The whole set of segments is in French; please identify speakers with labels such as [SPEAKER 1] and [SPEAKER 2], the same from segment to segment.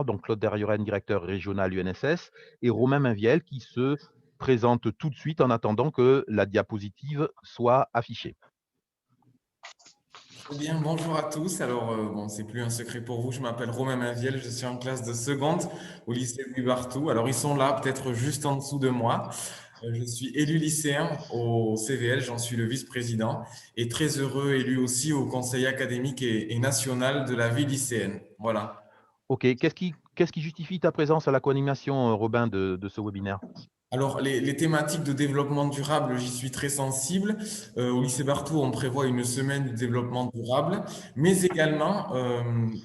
[SPEAKER 1] donc Claude Derrioren, directeur régional UNSS, et Romain Mainviel qui se présente tout de suite en attendant que la diapositive soit affichée.
[SPEAKER 2] Très bien, bonjour à tous. Alors, bon, c'est plus un secret pour vous, je m'appelle Romain Mainviel, je suis en classe de seconde au lycée Louis Barthou. Alors, ils sont là, peut-être juste en dessous de moi. Je suis élu lycéen au CVL, j'en suis le vice-président et très heureux élu aussi au conseil académique et national de la vie lycéenne. Voilà.
[SPEAKER 1] OK, qu'est-ce qui justifie ta présence à la co-animation, Robin, de ce webinaire?
[SPEAKER 2] Alors, les thématiques de développement durable, j'y suis très sensible. Au lycée Barthou, on prévoit une semaine de développement durable, mais également,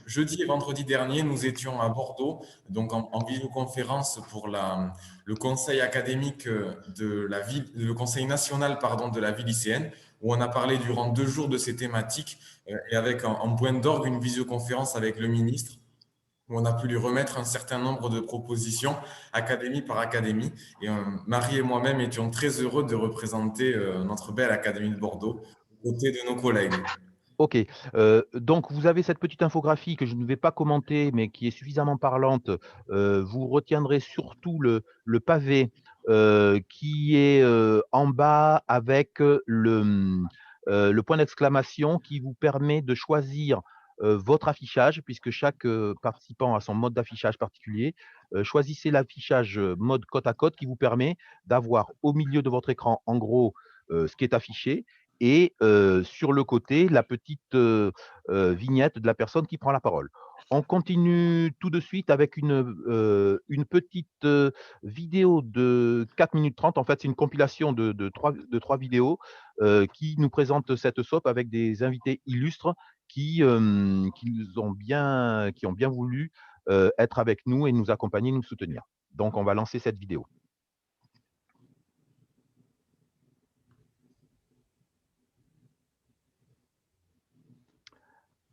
[SPEAKER 2] jeudi et vendredi dernier, nous étions à Bordeaux, donc en visioconférence pour le conseil académique de la vie, le conseil national, pardon, de la vie lycéenne, où on a parlé durant 2 jours de ces thématiques, et avec en point d'orgue une visioconférence avec le ministre où on a pu lui remettre un certain nombre de propositions, académie par académie. Et Marie et moi-même étions très heureux de représenter notre belle Académie de Bordeaux aux côtés de nos collègues.
[SPEAKER 1] OK, donc vous avez cette petite infographie que je ne vais pas commenter, mais qui est suffisamment parlante. Vous retiendrez surtout le pavé, qui est, en bas avec, le point d'exclamation qui vous permet de choisir, votre affichage puisque chaque, participant a son mode d'affichage particulier. Choisissez l'affichage, mode côte à côte qui vous permet d'avoir au milieu de votre écran, en gros, ce qui est affiché et sur le côté, la petite, vignette de la personne qui prend la parole. On continue tout de suite avec une petite, vidéo de 4 minutes 30. En fait, c'est une compilation de 3 vidéos, qui nous présentent cette SOP avec des invités illustres qui ont bien voulu, être avec nous et nous accompagner, nous soutenir. Donc on va lancer cette vidéo.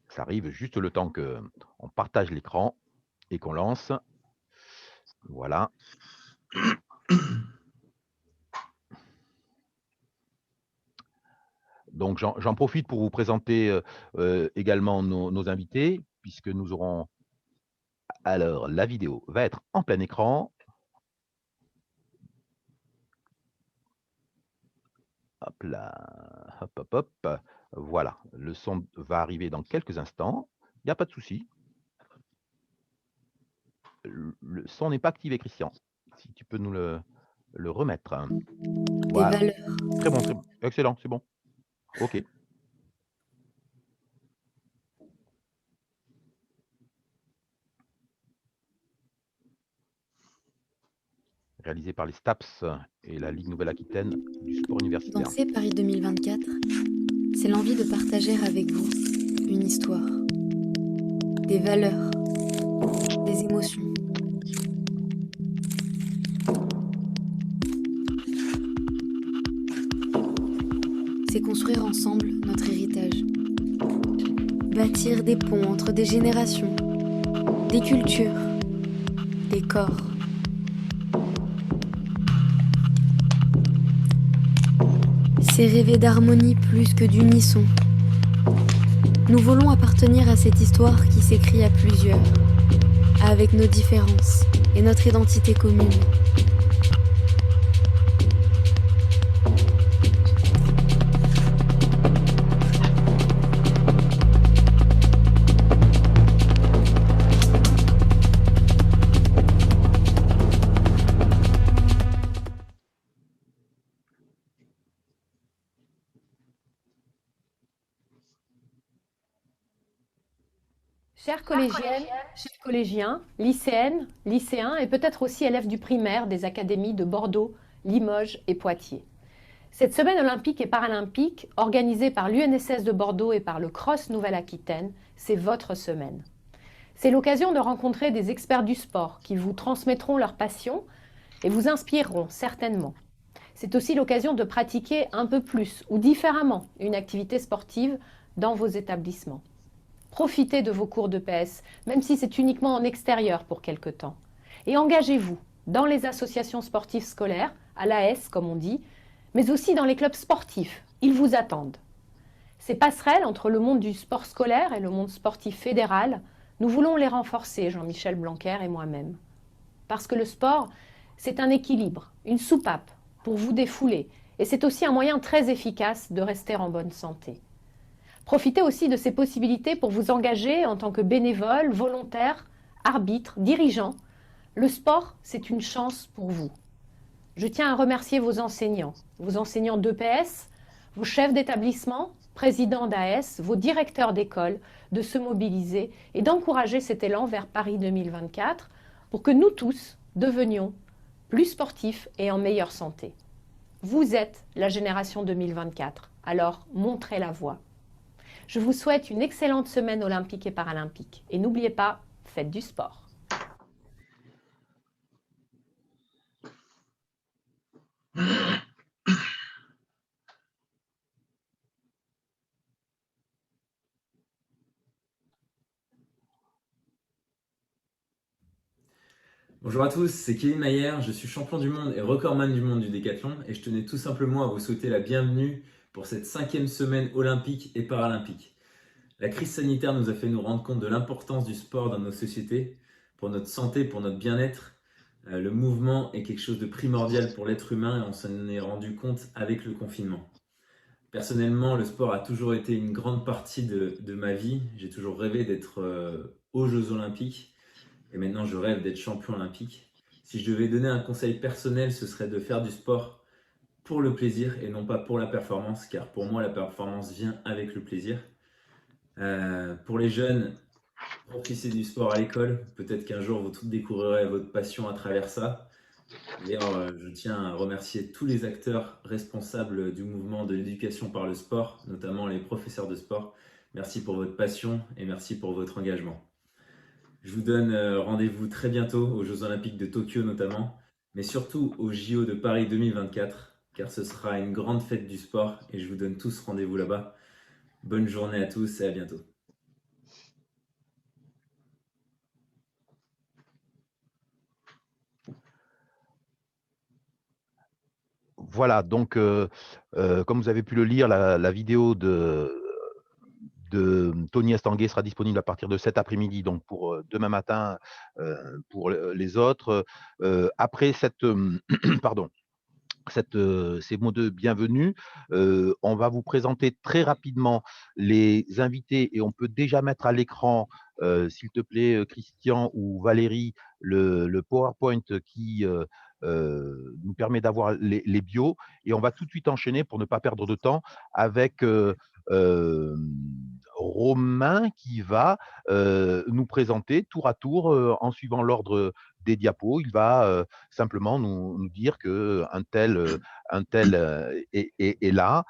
[SPEAKER 1] Ça arrive juste le temps qu'on partage l'écran et qu'on lance. Voilà. Donc j'en profite pour vous présenter, également nos invités, puisque nous aurons alors la vidéo va être en plein écran. Hop là, hop, hop, hop. Voilà, le son va arriver dans quelques instants. Il n'y a pas de souci. Le son n'est pas activé, Christian. Si tu peux nous le remettre.
[SPEAKER 3] Des
[SPEAKER 1] Voilà.
[SPEAKER 3] valeurs.
[SPEAKER 1] Très bon, excellent, c'est bon. OK. Réalisé par les STAPS et la Ligue Nouvelle-Aquitaine du sport universitaire.
[SPEAKER 3] Danser Paris 2024, c'est l'envie de partager avec vous une histoire, des valeurs, des émotions. C'est construire ensemble notre héritage, bâtir des ponts entre des générations, des cultures, des corps. C'est rêver d'harmonie plus que d'unisson. Nous voulons appartenir à cette histoire qui s'écrit à plusieurs, avec nos différences et notre identité commune.
[SPEAKER 4] Chères collégiennes, chers collégiens, lycéennes, lycéens et peut-être aussi élèves du primaire des académies de Bordeaux, Limoges et Poitiers. Cette semaine olympique et paralympique, organisée par l'UNSS de Bordeaux et par le CROSS Nouvelle-Aquitaine, c'est votre semaine. C'est l'occasion de rencontrer des experts du sport qui vous transmettront leur passion et vous inspireront certainement. C'est aussi l'occasion de pratiquer un peu plus ou différemment une activité sportive dans vos établissements. Profitez de vos cours de PS, même si c'est uniquement en extérieur pour quelque temps. Et engagez-vous dans les associations sportives scolaires, à l'AS comme on dit, mais aussi dans les clubs sportifs. Ils vous attendent. Ces passerelles entre le monde du sport scolaire et le monde sportif fédéral Nous voulons les renforcer, Jean-Michel Blanquer et moi-même. Parce que le sport, c'est un équilibre, une soupape pour vous défouler. Et c'est aussi un moyen très efficace de rester en bonne santé. Profitez aussi de ces possibilités pour vous engager en tant que bénévole, volontaire, arbitre, dirigeant. Le sport, c'est une chance pour vous. Je tiens à remercier vos enseignants d'EPS, vos chefs d'établissement, présidents d'AS, vos directeurs d'école, de se mobiliser et d'encourager cet élan vers Paris 2024 pour que nous tous devenions plus sportifs et en meilleure santé. Vous êtes la génération 2024, alors montrez la voie. Je vous souhaite une excellente semaine olympique et paralympique. Et n'oubliez pas, faites du sport.
[SPEAKER 5] Bonjour à tous, c'est Kevin Mayer, je suis champion du monde et recordman du monde du décathlon et je tenais tout simplement à vous souhaiter la bienvenue pour cette 5e semaine olympique et paralympique. La crise sanitaire nous a fait nous rendre compte de l'importance du sport dans nos sociétés, pour notre santé, pour notre bien-être. Le mouvement est quelque chose de primordial pour l'être humain et on s'en est rendu compte avec le confinement. Personnellement, le sport a toujours été une grande partie de ma vie. J'ai toujours rêvé d'être aux Jeux Olympiques. Et maintenant, je rêve d'être champion olympique. Si je devais donner un conseil personnel, ce serait de faire du sport pour le plaisir et non pas pour la performance, car pour moi, la performance vient avec le plaisir. Pour les jeunes, profitez du sport à l'école. Peut-être qu'un jour, vous découvrirez votre passion à travers ça. D'ailleurs, je tiens à remercier tous les acteurs responsables du mouvement de l'éducation par le sport, notamment les professeurs de sport. Merci pour votre passion et merci pour votre engagement. Je vous donne rendez-vous très bientôt aux Jeux Olympiques de Tokyo notamment, mais surtout aux JO de Paris 2024, car ce sera une grande fête du sport et je vous donne tous rendez-vous là-bas. Bonne journée à tous et à bientôt.
[SPEAKER 1] Voilà, donc comme vous avez pu le lire, la vidéo de Tony Estanguet sera disponible à partir de cet après-midi, donc pour demain matin pour les autres. Après pardon, ces mots de bienvenue, on va vous présenter très rapidement les invités et on peut déjà mettre à l'écran, s'il te plaît, Christian ou Valérie, le PowerPoint qui nous permet d'avoir les bios et on va tout de suite enchaîner pour ne pas perdre de temps avec Romain qui va nous présenter tour à tour en suivant l'ordre des diapos. Il va simplement nous dire qu'un tel est là.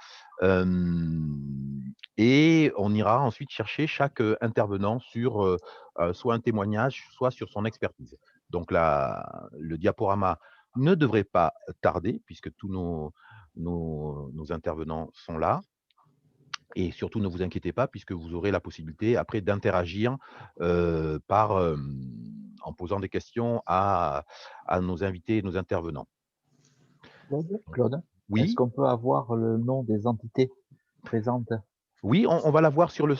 [SPEAKER 1] Et on ira ensuite chercher chaque intervenant sur soit un témoignage, soit sur son expertise. Donc là, le diaporama ne devrait pas tarder puisque tous nos intervenants sont là. Et surtout, ne vous inquiétez pas, puisque vous aurez la possibilité après d'interagir en posant des questions à nos invités et nos intervenants.
[SPEAKER 6] Claude,
[SPEAKER 1] Oui.
[SPEAKER 6] Est-ce qu'on peut avoir le nom des entités présentes?
[SPEAKER 1] Oui, on va l'avoir sur les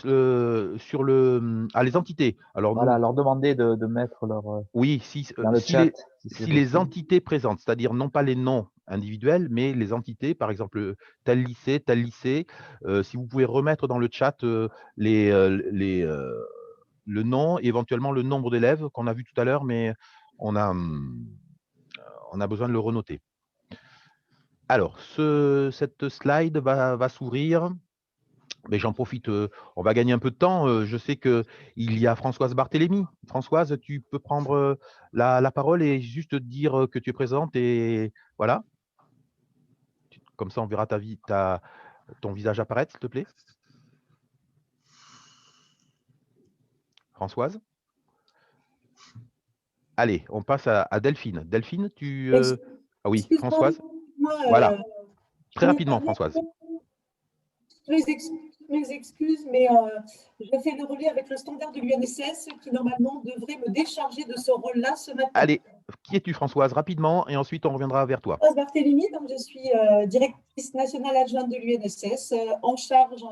[SPEAKER 1] entités. Alors,
[SPEAKER 6] voilà, leur demander de mettre leur
[SPEAKER 1] oui,
[SPEAKER 6] dans le chat.
[SPEAKER 1] Si les entités présentes, c'est-à-dire non pas les noms individuels, mais les entités, par exemple, tel lycée, si vous pouvez remettre dans le chat le nom et éventuellement le nombre d'élèves qu'on a vu tout à l'heure, mais on a besoin de le renoter. Alors, cette slide va s'ouvrir. Mais j'en profite, on va gagner un peu de temps. Je sais qu'il y a Françoise Barthélémy. Françoise, tu peux prendre la parole et juste dire que tu es présente et voilà. Comme ça, on verra ton visage apparaître, s'il te plaît. Françoise. Allez, on passe à Delphine. Delphine, tu… Ah oui, Françoise. Voilà. Très rapidement, Françoise.
[SPEAKER 7] Mes excuses, mais je fais le relais avec le standard de l'UNSS qui normalement devrait me décharger de ce rôle-là ce matin.
[SPEAKER 1] Allez, qui es-tu Françoise? Rapidement, et ensuite on reviendra vers toi.
[SPEAKER 7] Françoise Barthélémy, donc je suis directrice nationale adjointe de l'UNSS, en charge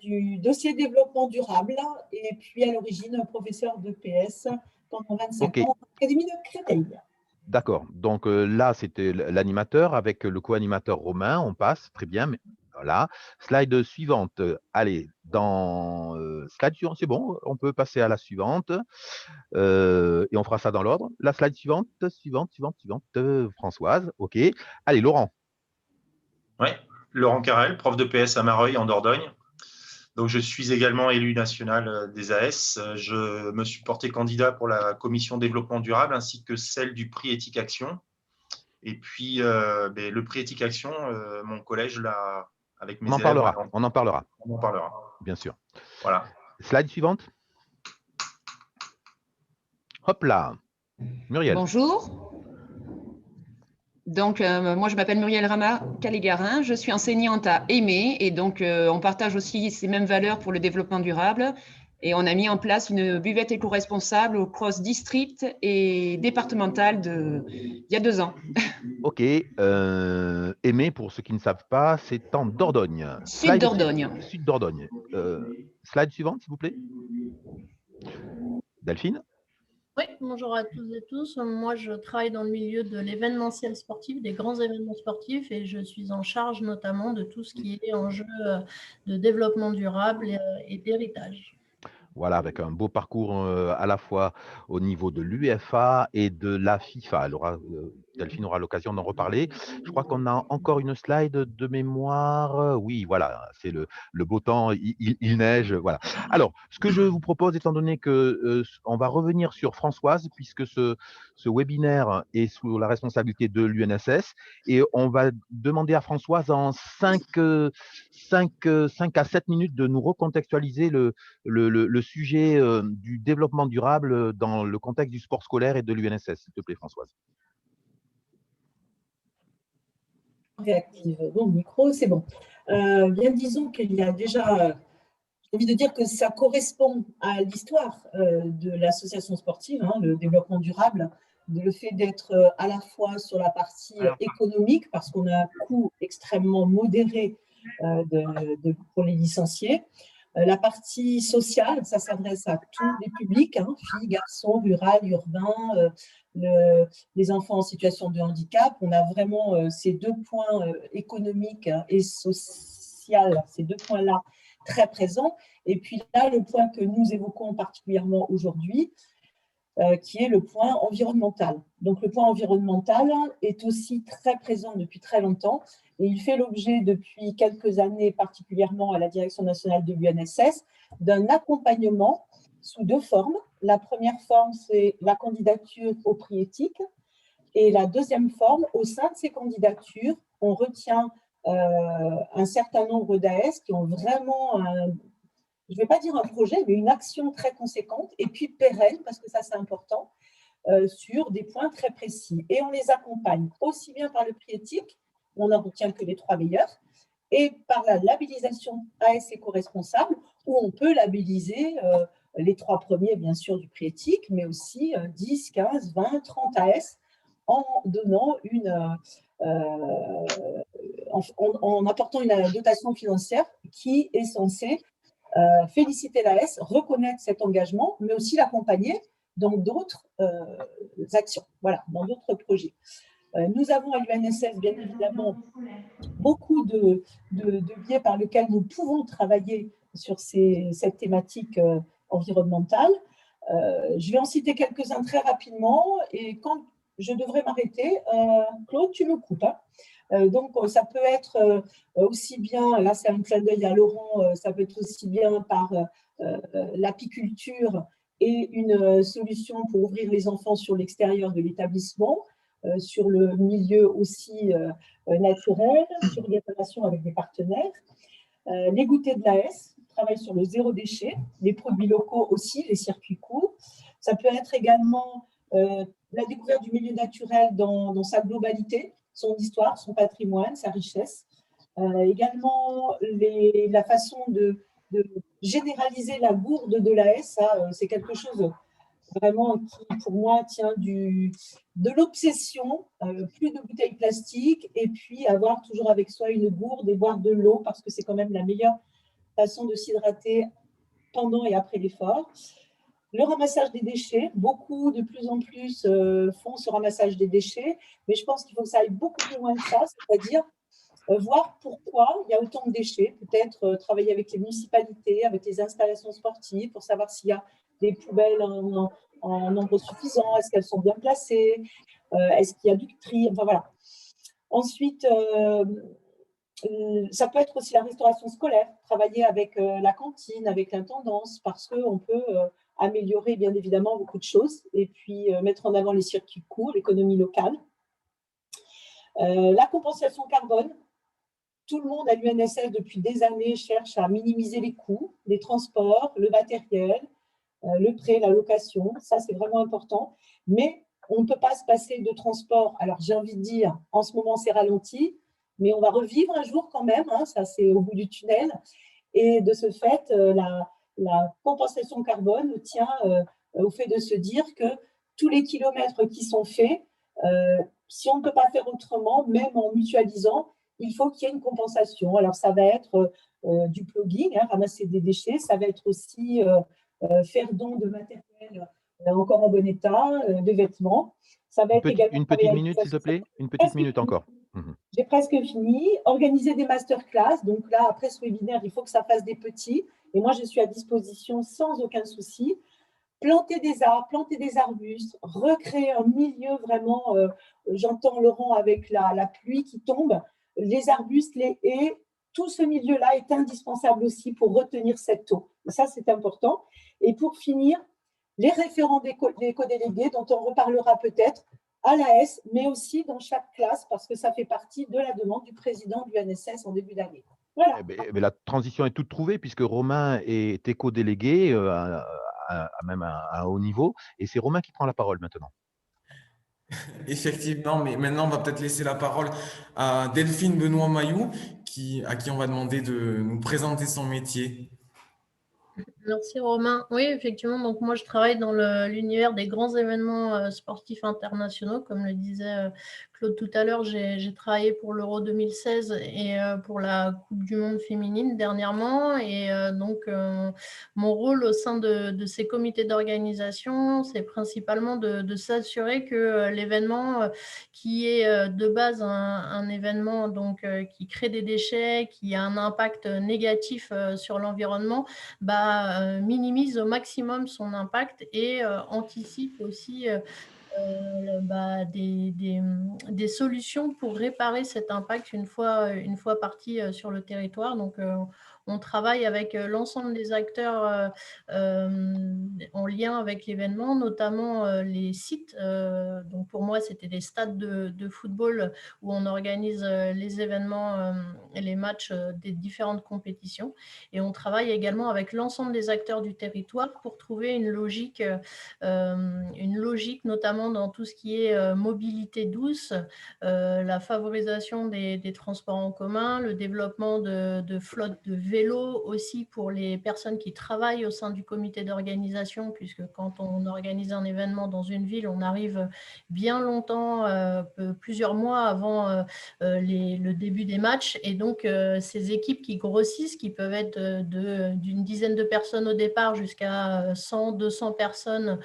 [SPEAKER 7] du dossier développement durable et puis à l'origine professeur de PS pendant 25
[SPEAKER 1] Ok,
[SPEAKER 7] ans à l'Académie de Créteil.
[SPEAKER 1] d'accord. Donc là, c'était l'animateur avec le co-animateur Romain. On passe, très bien. Mais voilà. Slide suivante. Allez, dans slide suivante, c'est bon. On peut passer à la suivante. Et on fera ça dans l'ordre. La slide suivante, suivante. Françoise. OK. Allez, Laurent.
[SPEAKER 8] Oui, Laurent Carrel, prof de PS à Mareuil en Dordogne. Donc, je suis également élu national des AS. Je me suis porté candidat pour la commission développement durable ainsi que celle du prix Éthique Action. Et puis, le prix Éthique Action, mon collège l'a avec mes
[SPEAKER 1] On en
[SPEAKER 8] élèves.
[SPEAKER 1] parlera. On en parlera.
[SPEAKER 8] On en parlera.
[SPEAKER 1] Bien sûr.
[SPEAKER 8] Voilà.
[SPEAKER 1] Slide suivante. Hop là. Muriel.
[SPEAKER 9] Bonjour. Donc, moi, je m'appelle Muriel Rama-Caligarin. Je suis enseignante à Aimé et donc, on partage aussi ces mêmes valeurs pour le développement durable. Et on a mis en place une buvette éco-responsable au cross-district et départemental il y a 2 ans.
[SPEAKER 1] OK. Aimé, pour ceux qui ne savent pas, c'est en Dordogne.
[SPEAKER 9] Sud Dordogne.
[SPEAKER 1] Sud Dordogne. Slide suivante, s'il vous plaît. Delphine.
[SPEAKER 10] Oui, bonjour à toutes et tous. Moi, je travaille dans le milieu de l'événementiel sportif, des grands événements sportifs, et je suis en charge notamment de tout ce qui est enjeu de développement durable et d'héritage.
[SPEAKER 1] Voilà, avec un beau parcours à la fois au niveau de l'UEFA et de la FIFA. Delphine aura l'occasion d'en reparler. Je crois qu'on a encore une slide de mémoire. Oui, voilà, c'est le beau temps, il neige. Voilà. Alors, ce que je vous propose, étant donné que on va revenir sur Françoise, puisque ce webinaire est sous la responsabilité de l'UNSS, et on va demander à Françoise en 5 à 7 minutes de nous recontextualiser le sujet du développement durable dans le contexte du sport scolaire et de l'UNSS, s'il te plaît, Françoise.
[SPEAKER 7] Réactive mon micro, c'est bon. Bien, disons qu'il y a déjà, j'ai envie de dire que ça correspond à l'histoire de l'association sportive, hein, le développement durable, le fait d'être à la fois sur la partie économique, parce qu'on a un coût extrêmement modéré pour les licenciés. La partie sociale, ça s'adresse à tous les publics, hein, filles, garçons, rural, urbain, les enfants en situation de handicap. On a vraiment ces 2 points économiques et social, ces 2 points-là très présents. Et puis là, le point que nous évoquons particulièrement aujourd'hui, qui est le point environnemental. Donc, le point environnemental est aussi très présent depuis très longtemps et il fait l'objet depuis quelques années, particulièrement à la Direction nationale de l'UNSS, d'un accompagnement sous 2 formes. La première forme, c'est la candidature au prix éthique et la deuxième forme, au sein de ces candidatures, on retient un certain nombre d'AS qui ont vraiment je ne vais pas dire un projet, mais une action très conséquente et puis pérenne, parce que ça c'est important, sur des points très précis. Et on les accompagne aussi bien par le prix éthique, on n'en retient que les 3 meilleurs, et par la labellisation AS éco-responsable, où on peut labelliser les 3 premiers, bien sûr, du prix éthique, mais aussi 10, 15, 20, 30 AS, en donnant en apportant une dotation financière qui est censée féliciter l'AS, reconnaître cet engagement, mais aussi l'accompagner dans d'autres actions, voilà, dans d'autres projets. Nous avons à l'UNSS, bien évidemment, beaucoup de biais par lesquels nous pouvons travailler sur cette thématique environnementale. Je vais en citer quelques-uns très rapidement, et quand je devrais m'arrêter, Claude, tu me coupes, hein. Donc, ça peut être aussi bien, là c'est un clin d'œil à Laurent, ça peut être aussi bien par l'apiculture et une solution pour ouvrir les enfants sur l'extérieur de l'établissement, sur le milieu aussi naturel, sur des relations avec des partenaires. Les goûters de l'AS travaillent sur le zéro déchet, les produits locaux aussi, les circuits courts. Ça peut être également la découverte du milieu naturel dans sa globalité, son histoire, son patrimoine, sa richesse. Également, la façon de généraliser la gourde de l'AS, c'est quelque chose vraiment qui, pour moi, tient de l'obsession, plus de bouteilles plastiques, et puis avoir toujours avec soi une gourde et boire de l'eau, parce que c'est quand même la meilleure façon de s'hydrater pendant et après l'effort. Le ramassage des déchets, beaucoup de plus en plus font ce ramassage des déchets, mais je pense qu'il faut que ça aille beaucoup plus loin que ça, c'est-à-dire voir pourquoi il y a autant de déchets, peut-être travailler avec les municipalités, avec les installations sportives pour savoir s'il y a des poubelles en nombre suffisant, est-ce qu'elles sont bien placées, est-ce qu'il y a du tri, enfin voilà. Ensuite, ça peut être aussi la restauration scolaire, travailler avec la cantine, avec l'intendance, parce qu'on peut améliorer bien évidemment beaucoup de choses et puis mettre en avant les circuits courts, l'économie locale. La compensation carbone. Tout le monde à l'UNSS depuis des années cherche à minimiser les coûts, les transports, le matériel, le prêt, la location. Ça, c'est vraiment important. Mais on ne peut pas se passer de transport. Alors, j'ai envie de dire, en ce moment, c'est ralenti, mais on va revivre un jour quand même. Hein, ça, c'est au bout du tunnel. Et de ce fait, la compensation carbone tient au fait de se dire que tous les kilomètres qui sont faits, si on ne peut pas faire autrement, même en mutualisant, il faut qu'il y ait une compensation. Alors, ça va être du plugging, hein, ramasser des déchets. Ça va être aussi faire don de matériel encore en bon état, de vêtements. Ça va être également
[SPEAKER 1] une petite minute, s'il te plaît. Une petite minute encore.
[SPEAKER 7] J'ai presque fini. Organiser des masterclass. Donc là, après ce webinaire, il faut que ça fasse des petits. Et moi, je suis à disposition sans aucun souci. Planter des arbres, planter des arbustes, recréer un milieu vraiment, j'entends Laurent avec la pluie qui tombe, les arbustes, les haies, tout ce milieu-là est indispensable aussi pour retenir cette eau. Et ça, c'est important. Et pour finir, les référents des co-délégués, dont on reparlera peut-être à l'AS, mais aussi dans chaque classe, parce que ça fait partie de la demande du président du NSS en début d'année. Voilà.
[SPEAKER 1] Mais la transition est toute trouvée, puisque Romain est éco-délégué même à un haut niveau, et c'est Romain qui prend la parole maintenant.
[SPEAKER 2] Effectivement, mais maintenant, on va peut-être laisser la parole à Delphine Benoît-Mailloux, à qui on va demander de nous présenter son métier.
[SPEAKER 10] Merci Romain. Oui, effectivement, donc moi je travaille dans l'univers des grands événements sportifs internationaux. Comme le disait Claude tout à l'heure, j'ai travaillé pour l'Euro 2016 et pour la Coupe du Monde féminine dernièrement. Et donc, mon rôle au sein de ces comités d'organisation, c'est principalement de s'assurer que l'événement qui est de base un événement donc, qui crée des déchets, qui a un impact négatif sur l'environnement, minimise au maximum son impact et anticipe aussi des solutions pour réparer cet impact une fois parti sur le territoire. Donc, on travaille avec l'ensemble des acteurs en lien avec l'événement, notamment les sites. Donc, pour moi, c'était des stades de football où on organise les événements et les matchs des différentes compétitions. Et on travaille également avec l'ensemble des acteurs du territoire pour trouver une logique notamment dans tout ce qui est mobilité douce, la favorisation des transports en commun, le développement de flottes de vélos aussi pour les personnes qui travaillent au sein du comité d'organisation, puisque quand on organise un événement dans une ville, on arrive bien longtemps, plusieurs mois avant le début des matchs. Et donc, ces équipes qui grossissent, qui peuvent être d'une dizaine de personnes au départ jusqu'à 100, 200 personnes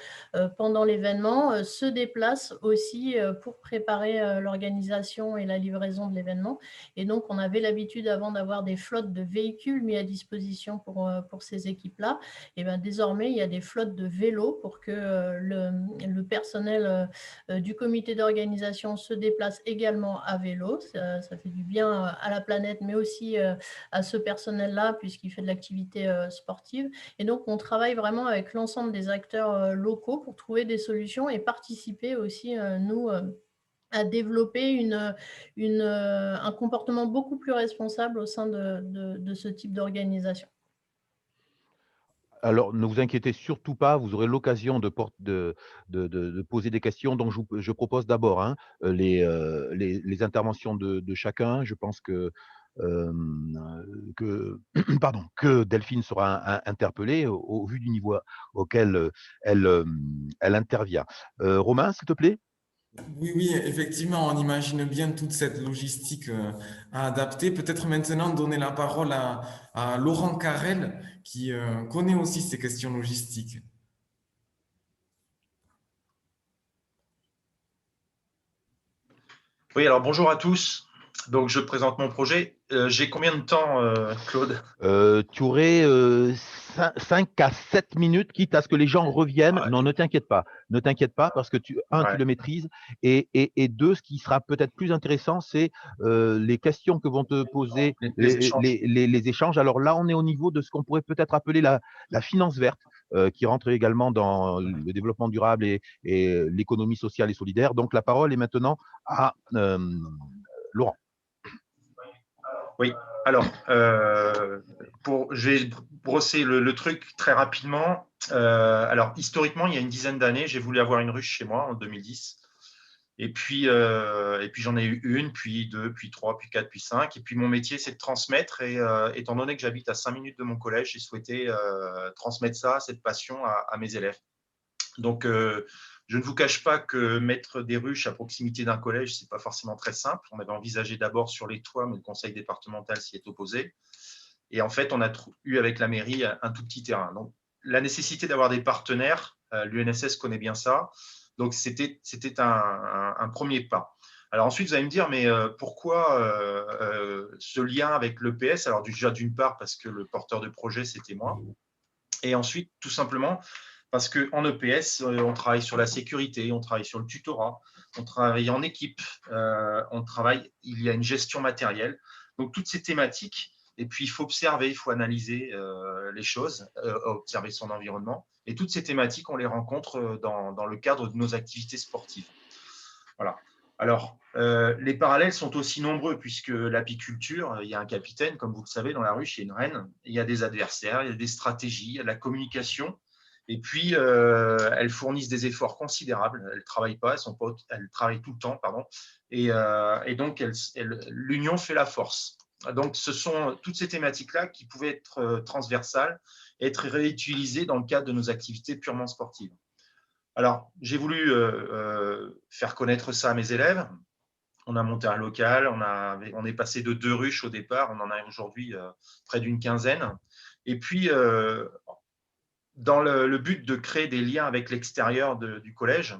[SPEAKER 10] pendant l'événement, se déplacent aussi pour préparer l'organisation et la livraison de l'événement. Et donc, on avait l'habitude avant d'avoir des flottes de véhicules mis à disposition pour ces équipes-là. Et bien, désormais, il y a des flottes de vélos pour que le personnel du comité d'organisation se déplace également à vélo. Ça fait du bien à la planète, mais aussi à ce personnel-là, puisqu'il fait de l'activité sportive. Et donc, on travaille vraiment avec l'ensemble des acteurs locaux pour trouver des solutions et participer aussi, nous, à développer un comportement beaucoup plus responsable au sein de ce type d'organisation.
[SPEAKER 1] Alors, ne vous inquiétez surtout pas, vous aurez l'occasion de poser des questions. Donc, je propose d'abord les interventions de chacun. Je pense que Delphine sera interpellée au vu du niveau auquel elle intervient. Romain, s'il te plaît.
[SPEAKER 2] Oui, oui, effectivement, on imagine bien toute cette logistique à adapter. Peut-être maintenant donner la parole à Laurent Carrel, qui connaît aussi ces questions logistiques.
[SPEAKER 8] Oui, alors bonjour à tous. Donc, je présente mon projet. J'ai combien de temps, Claude?
[SPEAKER 1] Tu aurais 5 à 7 minutes, quitte à ce que les gens reviennent.
[SPEAKER 8] Ah,
[SPEAKER 1] Non, ne t'inquiète pas. Ne t'inquiète pas parce que tu
[SPEAKER 8] ouais,
[SPEAKER 1] le maîtrises. Et deux, ce qui sera peut-être plus intéressant, c'est les questions que vont te poser
[SPEAKER 8] les échanges.
[SPEAKER 1] les échanges. Alors là, on est au niveau de ce qu'on pourrait peut-être appeler la finance verte, qui rentre également dans le développement durable et l'économie sociale et solidaire. Donc, la parole est maintenant à Laurent.
[SPEAKER 8] Oui, alors, je vais brosser le truc très rapidement. Alors, historiquement, il y a une dizaine d'années, j'ai voulu avoir une ruche chez moi en 2010. Et puis j'en ai eu une, puis deux, puis trois, puis quatre, puis cinq. Et puis, mon métier, c'est de transmettre. Et étant donné que j'habite à 5 minutes de mon collège, j'ai souhaité transmettre ça, cette passion, à mes élèves. Donc, je ne vous cache pas que mettre des ruches à proximité d'un collège, ce n'est pas forcément très simple. On avait envisagé d'abord sur les toits, mais le conseil départemental s'y est opposé. Et en fait, on a eu avec la mairie un tout petit terrain. Donc, la nécessité d'avoir des partenaires, l'UNSS connaît bien ça. Donc, c'était un premier pas. Alors ensuite, vous allez me dire, mais pourquoi ce lien avec l'EPS? Alors déjà, d'une part, parce que le porteur de projet, c'était moi. Et ensuite, tout simplement, parce qu'en EPS, on travaille sur la sécurité, on travaille sur le tutorat, on travaille en équipe, il y a une gestion matérielle. Donc, toutes ces thématiques, et puis il faut observer, il faut analyser les choses, observer son environnement. Et toutes ces thématiques, on les rencontre dans le cadre de nos activités sportives. Voilà. Alors, les parallèles sont aussi nombreux puisque l'apiculture, il y a un capitaine, comme vous le savez, dans la ruche, il y a une reine, il y a des adversaires, il y a des stratégies, il y a de la communication. Et puis, elles fournissent des efforts considérables. Elles ne travaillent pas, elles travaillent tout le temps, pardon. Et donc, l'union fait la force. Donc, ce sont toutes ces thématiques-là qui pouvaient être transversales et être réutilisées dans le cadre de nos activités purement sportives. Alors, j'ai voulu faire connaître ça à mes élèves. On a monté un local, on est passé de 2 ruches au départ, on en a aujourd'hui près d'une quinzaine. Et puis, dans le but de créer des liens avec l'extérieur du collège,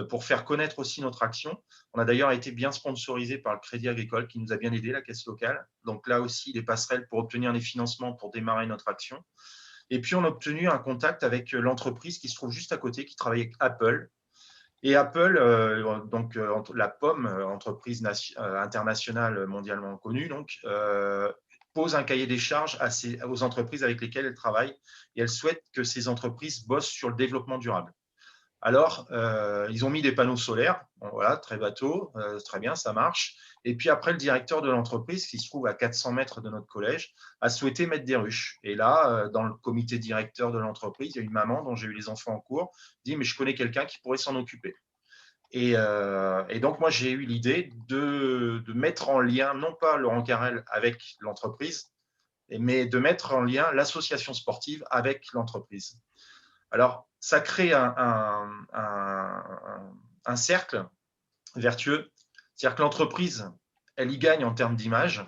[SPEAKER 8] pour faire connaître aussi notre action, on a d'ailleurs été bien sponsorisé par le Crédit Agricole qui nous a bien aidé, la caisse locale. Donc là aussi, des passerelles pour obtenir les financements pour démarrer notre action. Et puis, on a obtenu un contact avec l'entreprise qui se trouve juste à côté, qui travaille avec Apple. Et Apple, donc la pomme, entreprise internationale mondialement connue, donc, pose un cahier des charges aux entreprises avec lesquelles elle travaille. Et elle souhaite que ces entreprises bossent sur le développement durable. Alors, ils ont mis des panneaux solaires. Bon, voilà, très bateau, très bien, ça marche. Et puis après, le directeur de l'entreprise, qui se trouve à 400 mètres de notre collège, a souhaité mettre des ruches. Et là, dans le comité directeur de l'entreprise, il y a une maman dont j'ai eu les enfants en cours, dit « mais je connais quelqu'un qui pourrait s'en occuper ». Et donc, moi, j'ai eu l'idée de mettre en lien, non pas Laurent Carrel avec l'entreprise, mais de mettre en lien l'association sportive avec l'entreprise. Alors, ça crée un cercle vertueux. C'est-à-dire que l'entreprise, elle y gagne en termes d'image.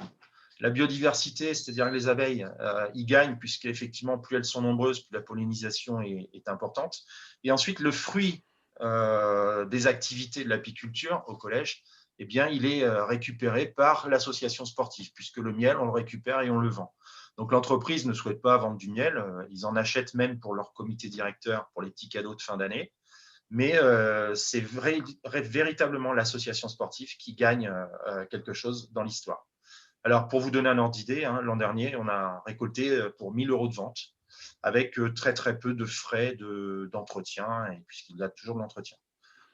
[SPEAKER 8] La biodiversité, c'est-à-dire les abeilles, y gagnent puisqu'effectivement, plus elles sont nombreuses, plus la pollinisation est importante. Et ensuite, le fruit des activités de l'apiculture au collège, eh bien, il est récupéré par l'association sportive, puisque le miel, on le récupère et on le vend. Donc, l'entreprise ne souhaite pas vendre du miel. Ils en achètent même pour leur comité directeur, pour les petits cadeaux de fin d'année. Mais c'est véritablement l'association sportive qui gagne quelque chose dans l'histoire. Alors, pour vous donner un ordre d'idée, l'an dernier, on a récolté pour 1 000 € de vente avec très, très peu de frais d'entretien, et puisqu'il y a toujours de l'entretien.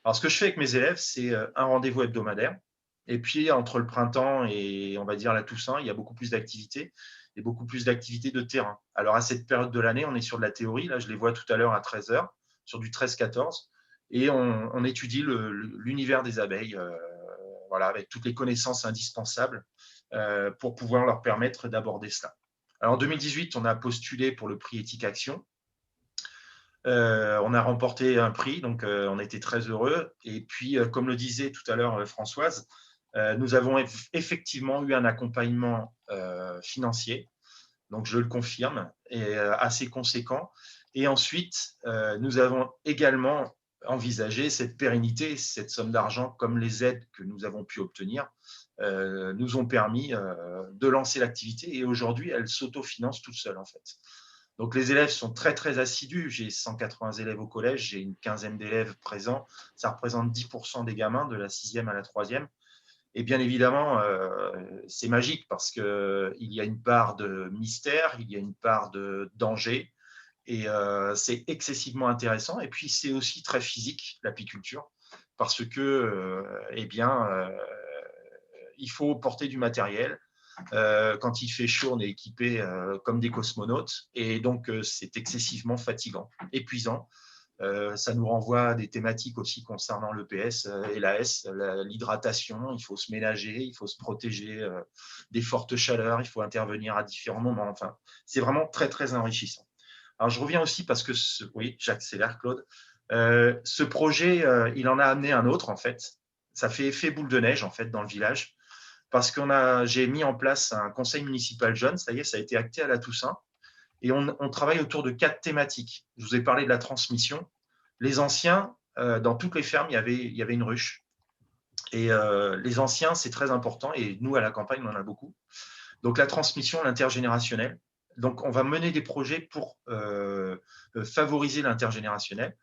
[SPEAKER 8] Alors, ce que je fais avec mes élèves, c'est un rendez-vous hebdomadaire. Et puis, entre le printemps et, on va dire, la Toussaint, il y a beaucoup plus d'activités et beaucoup plus d'activités de terrain. Alors, à cette période de l'année, on est sur de la théorie. Là, je les vois tout à l'heure à 13 h, sur du 13-14. Et on étudie l'univers des abeilles, voilà, avec toutes les connaissances indispensables pour pouvoir leur permettre d'aborder cela. Alors, en 2018, on a postulé pour le prix Éthique Action. On a remporté un prix, donc on était très heureux. Et puis, comme le disait tout à l'heure Françoise, nous avons effectivement eu un accompagnement financier, donc je le confirme, et assez conséquent. Et ensuite, nous avons également envisagé cette pérennité, cette somme d'argent, comme les aides que nous avons pu obtenir, nous ont permis de lancer l'activité. Et aujourd'hui, elle s'autofinance toute seule, en fait. Donc, les élèves sont très, très assidus. J'ai 180 élèves au collège, j'ai une quinzaine d'élèves présents. Ça représente 10% des gamins de la 6e à la 3e. Et bien évidemment, c'est magique parce qu'il y a une part de mystère, il y a une part de danger. Et c'est excessivement intéressant. Et puis, c'est aussi très physique, l'apiculture, parce que, il faut porter du matériel. Quand il fait chaud, on est équipé comme des cosmonautes. Et donc, c'est excessivement fatigant, épuisant. Ça nous renvoie à des thématiques aussi concernant l'EPS et l'AS, l'hydratation. Il faut se ménager, il faut se protéger des fortes chaleurs, il faut intervenir à différents moments. Enfin, c'est vraiment très, très enrichissant. Alors, je reviens aussi parce que, oui, j'accélère, Claude. Ce projet, il en a amené un autre, en fait. Ça fait effet boule de neige, en fait, dans le village. Parce que j'ai mis en place un conseil municipal jeune, ça y est, ça a été acté à la Toussaint. Et on travaille autour de 4 thématiques. Je vous ai parlé de la transmission. Les anciens, dans toutes les fermes, il y avait une ruche. Et les anciens, c'est très important. Et nous, à la campagne, on en a beaucoup. Donc, la transmission, l'intergénérationnel. Donc, on va mener des projets pour favoriser l'intergénérationnel,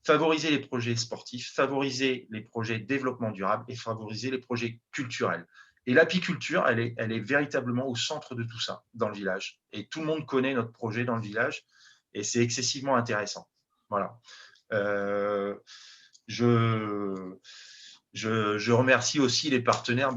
[SPEAKER 8] favoriser les projets sportifs, favoriser les projets développement durable et favoriser les projets culturels. Et l'apiculture, elle est véritablement au centre de tout ça dans le village. Et tout le monde connaît notre projet dans le village et c'est excessivement intéressant. Voilà. Je remercie aussi les partenaires,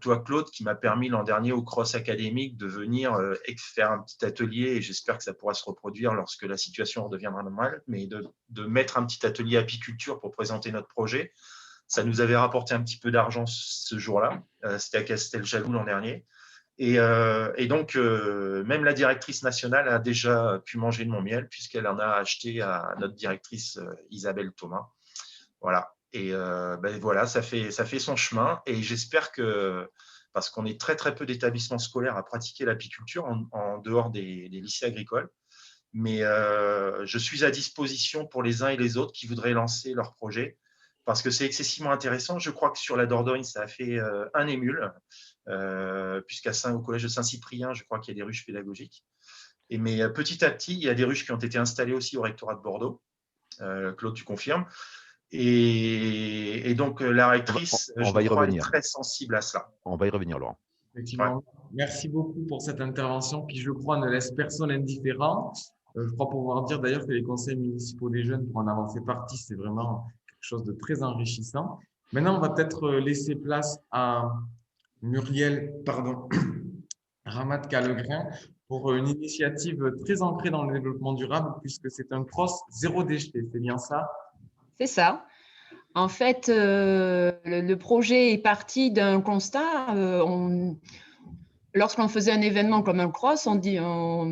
[SPEAKER 8] toi Claude, qui m'a permis l'an dernier au Cross Académique de venir faire un petit atelier, et j'espère que ça pourra se reproduire lorsque la situation redeviendra normale, mais de mettre un petit atelier apiculture pour présenter notre projet. Ça nous avait rapporté un petit peu d'argent ce jour-là, c'était à Casteljaloux l'an dernier. Et donc, même la directrice nationale a déjà pu manger de mon miel, puisqu'elle en a acheté à notre directrice Isabelle Thomas. Voilà. Et voilà, ça fait son chemin. Et j'espère que, parce qu'on est très, très peu d'établissements scolaires à pratiquer l'apiculture en dehors des lycées agricoles, mais je suis à disposition pour les uns et les autres qui voudraient lancer leur projet, parce que c'est excessivement intéressant. Je crois que sur la Dordogne, ça a fait un émule, puisqu'au collège de Saint-Cyprien, je crois qu'il y a des ruches pédagogiques. Mais petit à petit, il y a des ruches qui ont été installées aussi au rectorat de Bordeaux. Claude, tu confirmes. Et donc, la rectrice, je crois, est très sensible à cela.
[SPEAKER 1] On va y revenir, Laurent.
[SPEAKER 2] Effectivement. Ouais. Merci beaucoup pour cette intervention qui, je crois, ne laisse personne indifférent. Je crois pouvoir dire d'ailleurs que les conseils municipaux des jeunes, pour en avoir fait partie, c'est vraiment quelque chose de très enrichissant. Maintenant, on va peut-être laisser place à Ramad Callegrin pour une initiative très ancrée dans le développement durable, puisque c'est un cross zéro déchet. C'est bien ça?
[SPEAKER 9] C'est ça. En fait, le projet est parti d'un constat. Lorsqu'on faisait un événement comme un cross, on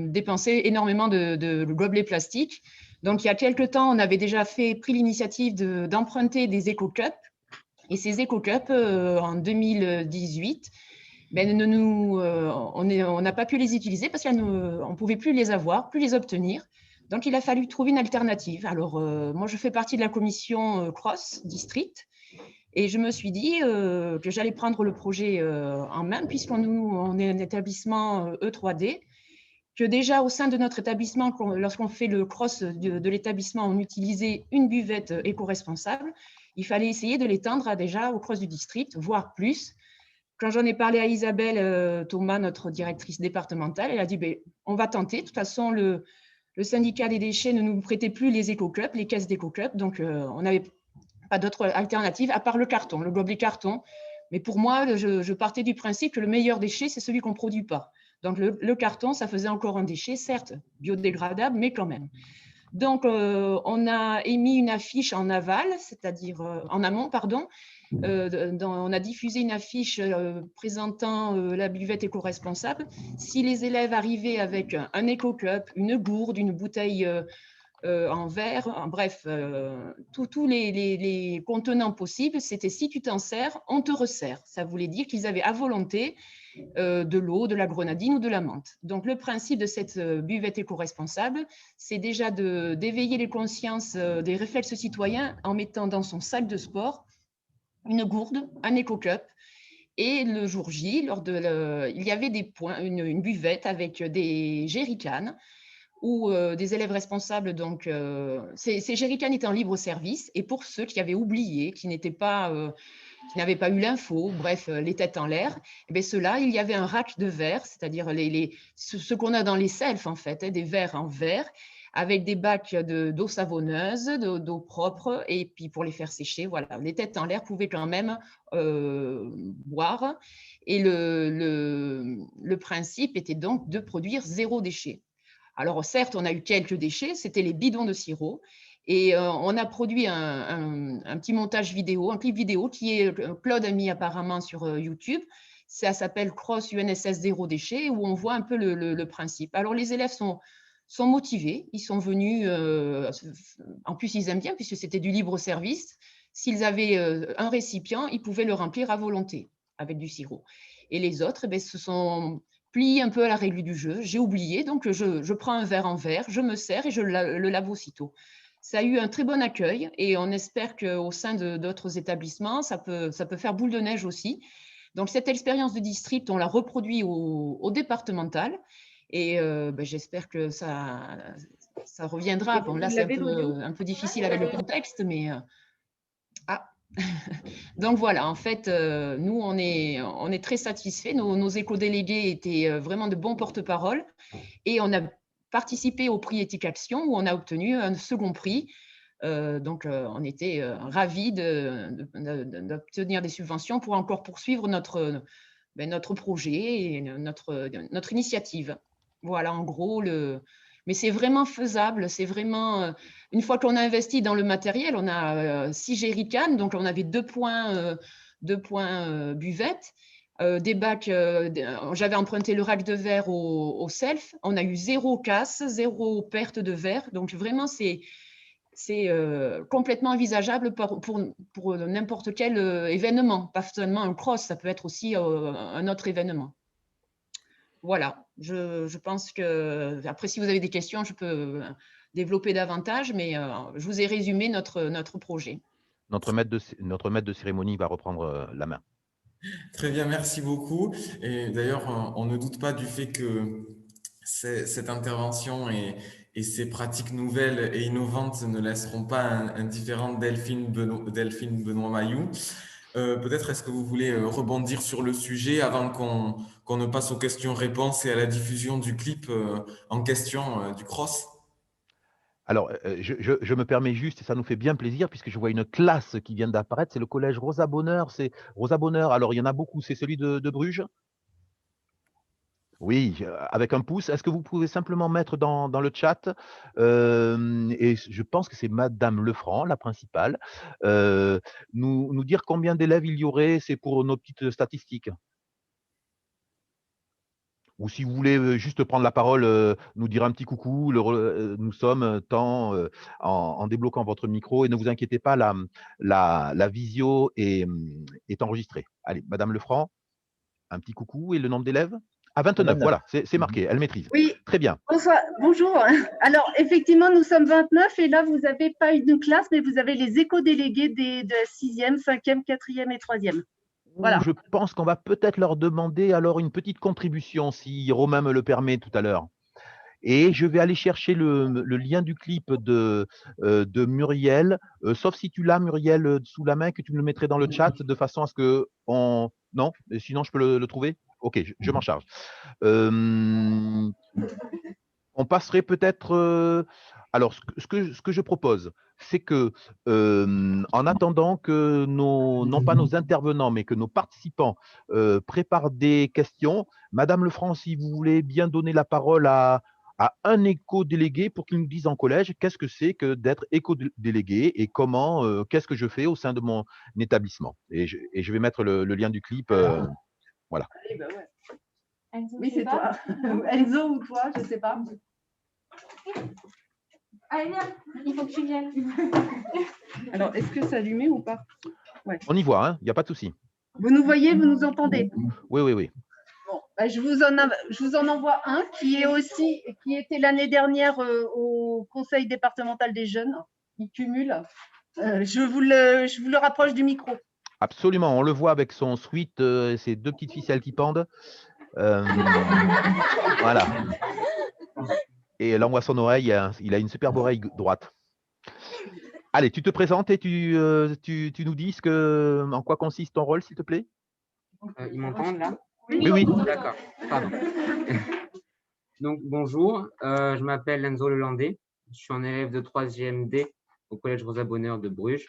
[SPEAKER 9] dépensait énormément de gobelets plastiques. Donc, il y a quelques temps, on avait déjà pris l'initiative d'emprunter des éco-cups. Et ces éco-cups, en 2018, on n'a pas pu les utiliser parce qu'on ne pouvait plus les avoir, plus les obtenir. Donc, il a fallu trouver une alternative. Alors, moi, je fais partie de la commission Cross District et je me suis dit que j'allais prendre le projet en main puisqu'on est un établissement E3D, que déjà au sein de notre établissement, lorsqu'on fait le cross de l'établissement, on utilisait une buvette éco-responsable. Il fallait essayer de l'étendre déjà au cross du district, voire plus. Quand j'en ai parlé à Isabelle Thomas, notre directrice départementale, elle a dit on va tenter. De toute façon, le syndicat des déchets ne nous prêtait plus les éco-cups, les caisses d'éco-cups, donc on n'avait pas d'autre alternative à part le carton, le gobelet carton. Mais pour moi, je partais du principe que le meilleur déchet, c'est celui qu'on ne produit pas. Donc le carton, ça faisait encore un déchet, certes biodégradable, mais quand même. Donc on a émis une affiche en aval, c'est-à-dire en amont, pardon. On a diffusé une affiche présentant la buvette éco-responsable. Si les élèves arrivaient avec un éco-cup, une gourde, une bouteille en verre, bref, tous les contenants possibles, c'était si tu t'en sers, on te resserre. Ça voulait dire qu'ils avaient à volonté de l'eau, de la grenadine ou de la menthe. Donc, le principe de cette buvette éco-responsable, c'est déjà d'éveiller les consciences des réflexes citoyens en mettant dans son sac de sport une gourde, un éco-cup. Et le jour J, il y avait une buvette avec des jerrycans où des élèves responsables, donc ces jerrycans étaient en libre service, et pour ceux qui avaient oublié, qui n'avaient pas eu l'info, bref, les têtes en l'air, eh bien, ceux-là, il y avait un rack de verre, c'est-à-dire ce qu'on a dans les selfs, en fait, des verres en verre, avec des bacs d'eau savonneuse, d'eau propre, et puis pour les faire sécher, voilà. Les têtes en l'air pouvaient quand même boire, et le principe était donc de produire 0 déchet. Alors certes, on a eu quelques déchets, c'était les bidons de sirop, et on a produit un petit montage vidéo, un clip vidéo Claude a mis apparemment sur YouTube. Ça s'appelle Cross UNSS 0 déchet, où on voit un peu le principe. Alors les élèves sont motivés, ils sont venus, en plus ils aiment bien puisque c'était du libre service. S'ils avaient un récipient, ils pouvaient le remplir à volonté avec du sirop. Et les autres, se sont pliés un peu à la règle du jeu. J'ai oublié, donc je prends un verre en verre, je me sers et je le lave aussitôt. Ça a eu un très bon accueil et on espère qu'au sein d'autres établissements, ça peut faire boule de neige aussi. Donc cette expérience de district, on l'a reproduit au départemental. Et j'espère que ça reviendra. Bon, là, c'est un peu difficile avec le contexte, mais donc voilà, en fait, nous, on est très satisfaits. Nos éco-délégués étaient vraiment de bons porte-parole et on a participé au prix Éthique Action où on a obtenu un second prix. Donc, on était ravis d'obtenir des subventions pour encore poursuivre notre projet et notre initiative. Voilà, en gros, mais c'est vraiment faisable. C'est vraiment, une fois qu'on a investi dans le matériel, on a 6 jerrycans, donc on avait 2 points buvettes, des bacs, j'avais emprunté le rack de verre au self, on a eu 0 casse, 0 perte de verre, donc vraiment c'est complètement envisageable pour n'importe quel événement, pas seulement un cross, ça peut être aussi un autre événement. Voilà, je pense que, après si vous avez des questions, je peux développer davantage, mais je vous ai résumé notre projet.
[SPEAKER 1] Notre maître de cérémonie va reprendre la main.
[SPEAKER 2] Très bien, merci beaucoup. Et d'ailleurs, on ne doute pas du fait que cette intervention et ces pratiques nouvelles et innovantes ne laisseront pas indifférente Delphine Benoît Mailloux. Peut-être est-ce que vous voulez rebondir sur le sujet avant qu'on ne passe aux questions-réponses et à la diffusion du clip en question du cross?
[SPEAKER 1] Alors, je me permets juste, et ça nous fait bien plaisir, puisque je vois une classe qui vient d'apparaître, c'est le collège Rosa Bonheur. C'est Rosa Bonheur, alors il y en a beaucoup, c'est celui de Bruges? Oui, avec un pouce. Est-ce que vous pouvez simplement mettre dans le chat, et je pense que c'est Madame Lefranc, la principale, nous dire combien d'élèves il y aurait, c'est pour nos petites statistiques. Ou si vous voulez juste prendre la parole, nous dire un petit coucou, nous sommes tant, en débloquant votre micro, et ne vous inquiétez pas, la visio est enregistrée. Allez, Madame Lefranc, un petit coucou et le nombre d'élèves? À 29, voilà, c'est marqué, elle maîtrise.
[SPEAKER 11] Oui.
[SPEAKER 1] Très bien.
[SPEAKER 11] Bonsoir, bonjour. Alors, effectivement, nous sommes 29 et là, vous n'avez pas une classe, mais vous avez les éco-délégués de 6e, 5e, 4e et 3e. Voilà.
[SPEAKER 1] Je pense qu'on va peut-être leur demander alors une petite contribution, si Romain me le permet tout à l'heure. Et je vais aller chercher le lien du clip de Muriel, sauf si tu l'as, Muriel, sous la main, que tu me le mettrais dans le chat, de façon à ce que on… Non? Sinon, je peux le trouver? Ok, je m'en charge. On passerait peut-être… alors, ce que je propose, c'est que, en attendant que non pas nos intervenants, mais que nos participants préparent des questions, Madame Lefranc, si vous voulez bien donner la parole à un éco-délégué pour qu'il nous dise en collège qu'est-ce que c'est que d'être éco-délégué et comment, qu'est-ce que je fais au sein de mon établissement. Et je vais mettre le lien du clip. Voilà.
[SPEAKER 11] Allez, bah ouais. Enzo, oui, c'est toi. Enzo ou toi, je ne sais pas.
[SPEAKER 12] Allez, viens, il faut que tu viennes.
[SPEAKER 11] Alors, est-ce que c'est allumé ou pas? Ouais.
[SPEAKER 1] On y voit, il n'y a pas de souci.
[SPEAKER 11] Vous nous voyez, vous nous entendez?
[SPEAKER 1] Oui, oui, oui.
[SPEAKER 11] Bon, bah, je vous en envoie un qui était l'année dernière au Conseil départemental des jeunes. Il cumule. Je vous le rapproche du micro.
[SPEAKER 1] Absolument, on le voit avec son sweat, ses 2 petites ficelles qui pendent. Voilà. Et là, on voit son oreille, il a une superbe oreille droite. Allez, tu te présentes et tu nous dis en quoi consiste ton rôle, s'il te plaît?
[SPEAKER 13] Ils m'entendent là?
[SPEAKER 1] Oui, oui.
[SPEAKER 13] D'accord, pardon. Donc, bonjour, je m'appelle Enzo Lelandais, je suis un élève de 3e D au Collège Rosa Bonheur de Bruges.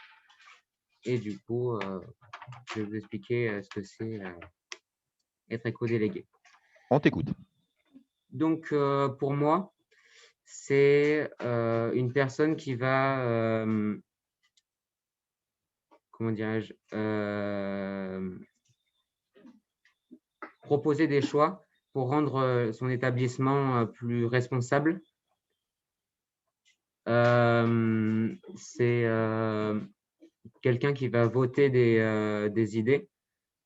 [SPEAKER 13] Et du coup, je vais vous expliquer ce que c'est être éco-délégué.
[SPEAKER 1] On t'écoute.
[SPEAKER 13] Donc, pour moi, c'est une personne qui va, comment dirais-je, proposer des choix pour rendre son établissement plus responsable. C'est quelqu'un qui va voter des idées,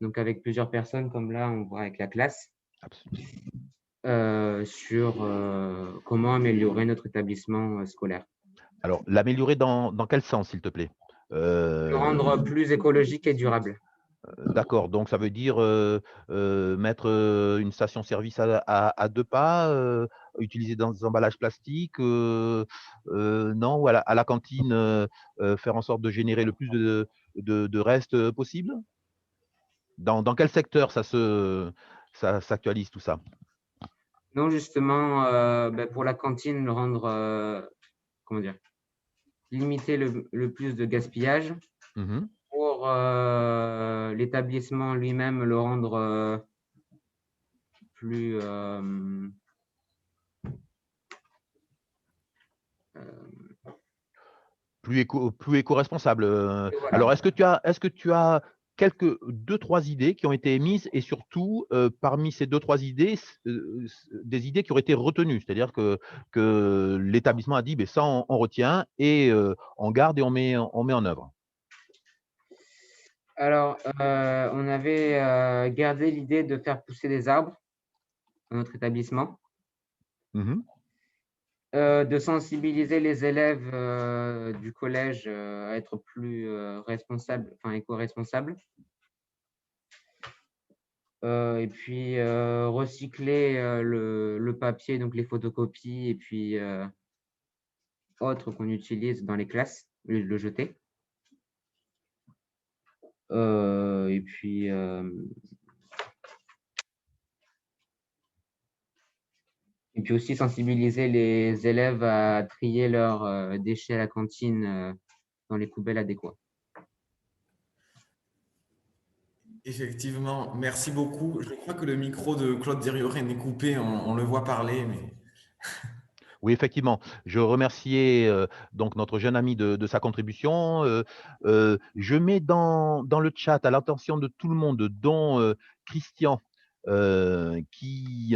[SPEAKER 13] donc avec plusieurs personnes, comme là, on voit avec la classe, sur comment améliorer notre établissement scolaire.
[SPEAKER 1] Alors, l'améliorer dans quel sens, s'il te plaît?
[SPEAKER 13] Le rendre plus écologique et durable.
[SPEAKER 1] D'accord, donc ça veut dire mettre une station-service à 2 pas, utiliser dans des emballages plastiques, non, ou à la cantine, faire en sorte de générer le plus de restes possible? Dans quel secteur ça s'actualise tout ça?
[SPEAKER 13] Non, justement, pour la cantine, le rendre, comment dire, limiter le plus de gaspillage. Pour l'établissement lui-même, le rendre plus
[SPEAKER 1] éco-responsable.
[SPEAKER 13] Voilà.
[SPEAKER 1] Alors, est-ce que tu as quelques 2-3 idées qui ont été émises et surtout, parmi ces 2-3 idées, des idées qui auraient été retenues? C'est-à-dire que l'établissement a dit: ça, on retient et on garde et on met en œuvre.
[SPEAKER 13] Alors, on avait gardé l'idée de faire pousser des arbres dans notre établissement. De sensibiliser les élèves du collège à être plus responsables, enfin éco-responsables. Et puis recycler le papier, donc les photocopies et puis autres qu'on utilise dans les classes, le jeter. Et puis aussi sensibiliser les élèves à trier leurs déchets à la cantine dans les poubelles adéquates.
[SPEAKER 2] Effectivement, merci beaucoup. Je crois que le micro de Claude Derrioren est coupé, on le voit parler, mais…
[SPEAKER 1] Oui, effectivement. Je remerciais donc notre jeune ami de sa contribution. Je mets dans le chat à l'attention de tout le monde, dont Christian, qui est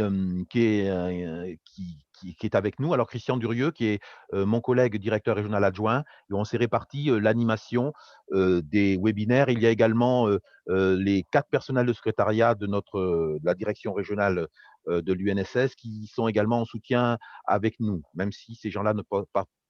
[SPEAKER 1] avec nous. Alors, Christian Durieux, qui est mon collègue directeur régional adjoint, et on s'est réparti l'animation des webinaires. Il y a également les 4 personnels de secrétariat de la direction régionale de l'UNSS qui sont également en soutien avec nous, même si ces gens-là ne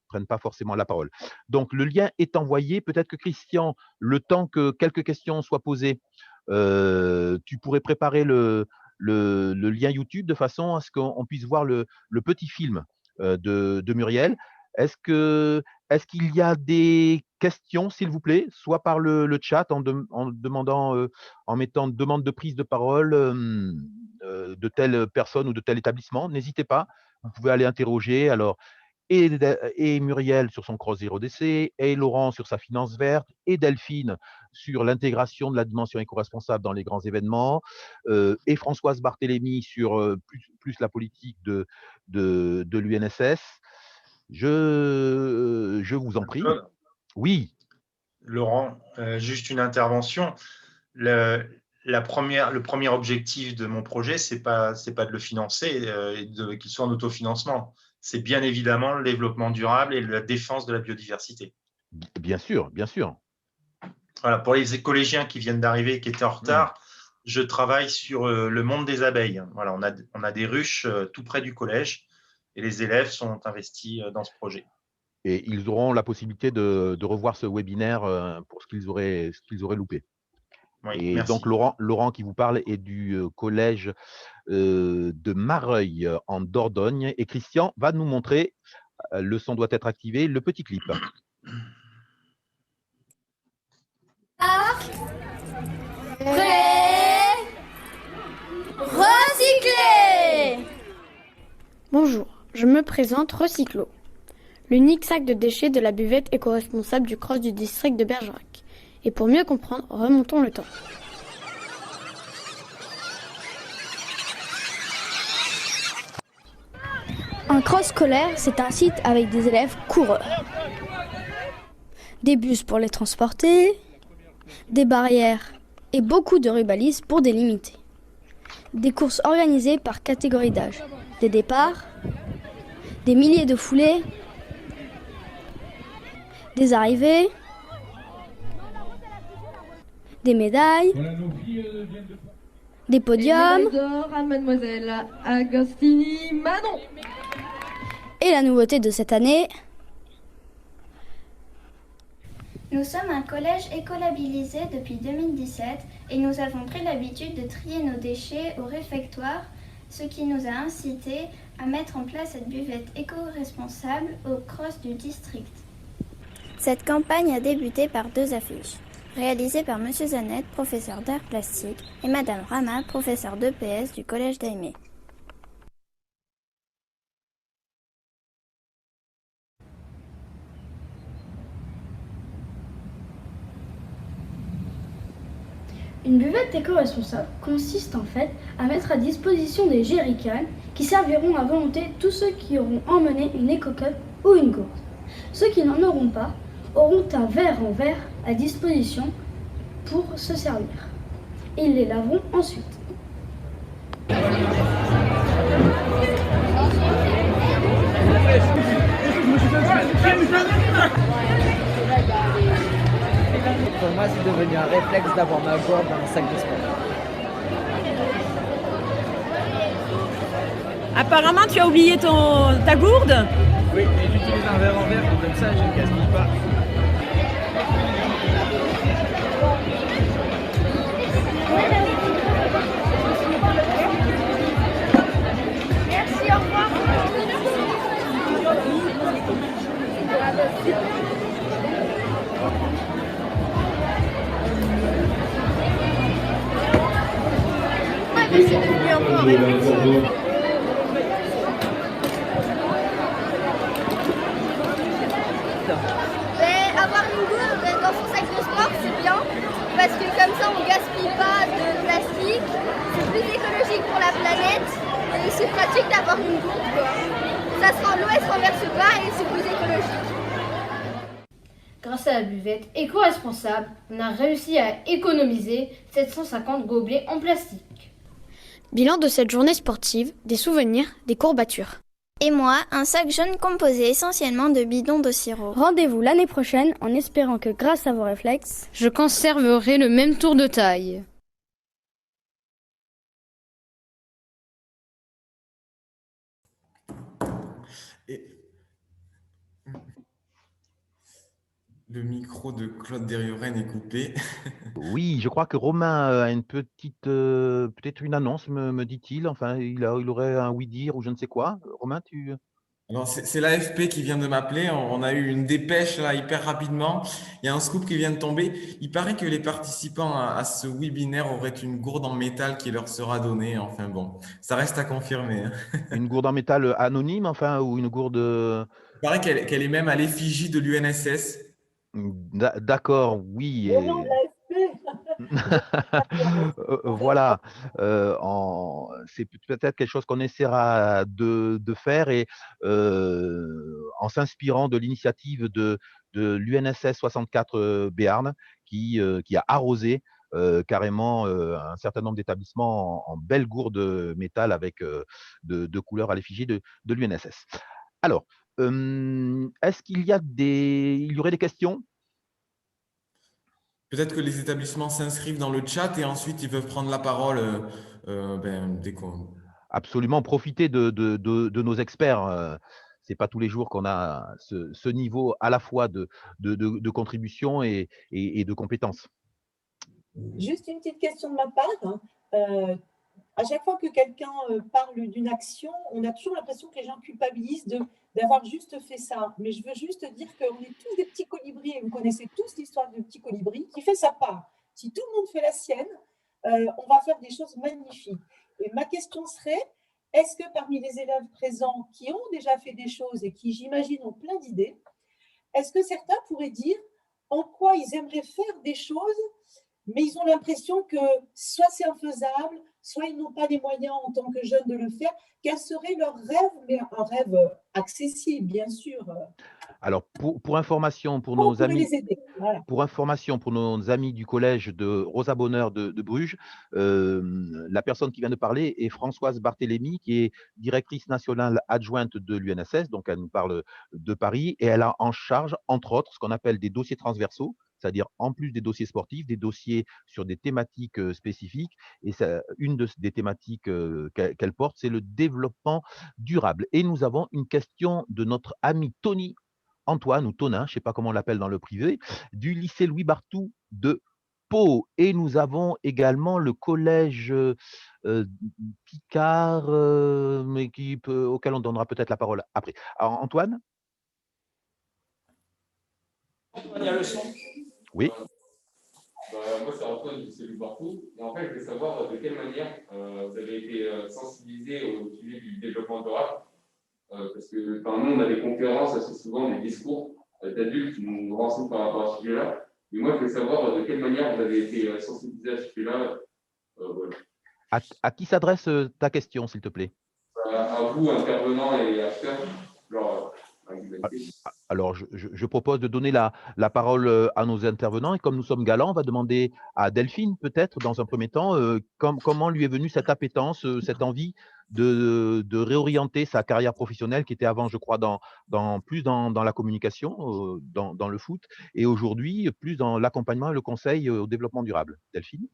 [SPEAKER 1] prennent pas forcément la parole. Donc, le lien est envoyé. Peut-être que Christian, le temps que quelques questions soient posées, tu pourrais préparer le lien YouTube de façon à ce qu'on puisse voir le petit film de Muriel. Est-ce qu'il y a des questions, s'il vous plaît, soit par le chat en demandant, en mettant demande de prise de parole de telle personne ou de tel établissement? N'hésitez pas, vous pouvez aller interroger. Alors, et Muriel sur son Cross Zero DC, et Laurent sur sa finance verte, et Delphine sur l'intégration de la dimension éco-responsable dans les grands événements, et Françoise Barthélémy sur plus la politique de l'UNSS. Je vous en prie. Oui.
[SPEAKER 8] Laurent, juste une intervention. Le premier objectif de mon projet, c'est pas de le financer et qu'il soit en autofinancement. c'est bien évidemment le développement durable et la défense de la biodiversité.
[SPEAKER 1] Bien sûr, bien sûr.
[SPEAKER 8] Voilà, pour les collégiens qui viennent d'arriver et qui étaient en retard, je travaille sur le monde des abeilles. Voilà, on a des ruches tout près du collège et les élèves sont investis dans ce projet.
[SPEAKER 1] Et ils auront la possibilité de revoir ce webinaire pour ce qu'ils auraient loupé.
[SPEAKER 8] Oui,
[SPEAKER 1] Et
[SPEAKER 8] merci.
[SPEAKER 1] donc Laurent qui vous parle est du collège de Mareuil en Dordogne. Et Christian va nous montrer, le son doit être activé, le petit clip.
[SPEAKER 14] Recycler.
[SPEAKER 3] Bonjour, je me présente Recyclo, l'unique sac de déchets de la buvette éco-responsable du CROSS du district de Bergerac. Et pour mieux comprendre, remontons le temps. Un CROSS scolaire, c'est un site avec des élèves coureurs. Des bus pour les transporter, des barrières et beaucoup de rubalises pour délimiter. Des courses organisées par catégorie d'âge, des départs, des milliers de foulées, des arrivées, des médailles, des podiums
[SPEAKER 14] à Mademoiselle Agostini Manon.
[SPEAKER 3] et la nouveauté de cette année,
[SPEAKER 15] Nous sommes un collège écolabellisé depuis 2017 et nous avons pris l'habitude de trier nos déchets au réfectoire, ce qui nous a incité à mettre en place cette buvette éco-responsable au CROSS du district.
[SPEAKER 16] Cette campagne a débuté par 2 affiches, réalisées par M. Zanet, professeur d'art plastique, et Mme Rama, professeure d'EPS du collège d'Aimé.
[SPEAKER 3] Une buvette éco-responsable consiste en fait à mettre à disposition des jerrycans qui serviront à volonté tous ceux qui auront emmené une éco-cup ou une gourde. Ceux qui n'en auront pas auront un verre en verre à disposition pour se servir. Ils les laveront ensuite.
[SPEAKER 17] Pour moi, c'est devenu un réflexe d'avoir ma gourde dans un sac de sport.
[SPEAKER 18] Apparemment, tu as oublié ta gourde?
[SPEAKER 17] Oui, mais j'utilise un verre en verre, comme ça, je ne gaspille pas.
[SPEAKER 14] Merci, au revoir. C'est devenu un peu un réflexe. Mais avoir une gourde dans son sac de sport, c'est bien, parce que comme ça, on ne gaspille pas de plastique, c'est plus écologique pour la planète, et c'est pratique d'avoir une gourde, quoi. L'eau, elle se renverse pas et c'est plus écologique.
[SPEAKER 3] Grâce à la buvette éco-responsable, on a réussi à économiser 750 gobelets en plastique. Bilan de cette journée sportive, des souvenirs, des courbatures.
[SPEAKER 16] Et moi, un sac jaune composé essentiellement de bidons de sirop.
[SPEAKER 3] Rendez-vous l'année prochaine en espérant que grâce à vos réflexes, je conserverai le même tour de taille.
[SPEAKER 2] Le micro de Claude Derrioren est coupé.
[SPEAKER 1] Oui, je crois que Romain a une petite, peut-être une annonce, me dit-il. Enfin, il aurait un oui-dire ou je ne sais quoi. Romain, tu…
[SPEAKER 2] Alors, c'est l'AFP qui vient de m'appeler. On a eu une dépêche là hyper rapidement. Il y a un scoop qui vient de tomber. Il paraît que les participants à ce webinaire auraient une gourde en métal qui leur sera donnée. Enfin bon, ça reste à confirmer.
[SPEAKER 1] Une gourde en métal anonyme, enfin, ou une gourde…
[SPEAKER 2] Il paraît qu'elle est même à l'effigie de l'UNSS.
[SPEAKER 1] D'accord, oui.
[SPEAKER 7] Au nom de
[SPEAKER 1] Voilà, c'est peut-être quelque chose qu'on essaiera de faire et en s'inspirant de l'initiative de l'UNSS 64 Béarn qui a arrosé carrément un certain nombre d'établissements en belles gourdes métal avec de couleurs à l'effigie de l'UNSS. Alors, est-ce qu'il y aurait des questions?
[SPEAKER 2] Peut-être que les établissements s'inscrivent dans le chat et ensuite ils peuvent prendre la parole dès qu'on…
[SPEAKER 1] Absolument, profitez de nos experts. C'est pas tous les jours qu'on a ce niveau à la fois de contribution et de compétences.
[SPEAKER 7] Juste une petite question de ma part. À chaque fois que quelqu'un parle d'une action, on a toujours l'impression que les gens culpabilisent d'avoir juste fait ça. Mais je veux juste dire qu'on est tous des petits colibris, et vous connaissez tous l'histoire du petit colibri qui fait sa part. Si tout le monde fait la sienne, on va faire des choses magnifiques. Et ma question serait, est-ce que parmi les élèves présents qui ont déjà fait des choses et qui, j'imagine, ont plein d'idées, est-ce que certains pourraient dire en quoi ils aimeraient faire des choses, mais ils ont l'impression que soit c'est infaisable, soit ils n'ont pas les moyens en tant que jeunes de le faire. Quel serait leur rêve, mais un rêve accessible, bien sûr.
[SPEAKER 1] Alors, pour information, pour nos amis,
[SPEAKER 7] les aider. Voilà.
[SPEAKER 1] pour information, pour nos amis du collège de Rosa Bonheur de Bruges, la personne qui vient de parler est Françoise Barthélémy, qui est directrice nationale adjointe de l'UNSS, donc elle nous parle de Paris, et elle a en charge, entre autres, ce qu'on appelle des dossiers transversaux, c'est-à-dire en plus des dossiers sportifs, des dossiers sur des thématiques spécifiques. Et une des thématiques qu'elle porte, c'est le développement durable. Et nous avons une question de notre ami Antoine ou Tonin, je ne sais pas comment on l'appelle dans le privé, du lycée Louis Barthou de Pau. Et nous avons également le collège Picard, mais auquel on donnera peut-être la parole après. Alors, Antoine?
[SPEAKER 19] Il y a le son.
[SPEAKER 1] Oui.
[SPEAKER 19] Moi, c'est Antoine du lycée Louis Barthou. Et en fait, je voulais savoir de quelle manière vous avez été sensibilisé au sujet du développement durable. Parce que nous, on a des conférences assez souvent, des discours d'adultes qui nous renseignent par rapport à ce sujet-là. Mais moi, je voulais savoir de quelle manière vous avez été sensibilisé à ce sujet-là. Voilà.
[SPEAKER 1] À qui s'adresse ta question, s'il te plaît?
[SPEAKER 19] À vous, intervenants et acteurs.
[SPEAKER 1] Alors, je propose de donner la parole à nos intervenants. Et comme nous sommes galants, on va demander à Delphine, peut-être, dans un premier temps, comment lui est venue cette appétence, cette envie de réorienter sa carrière professionnelle qui était avant, je crois, plus dans la communication, dans le foot, et aujourd'hui, plus dans l'accompagnement et le conseil au développement durable. Delphine?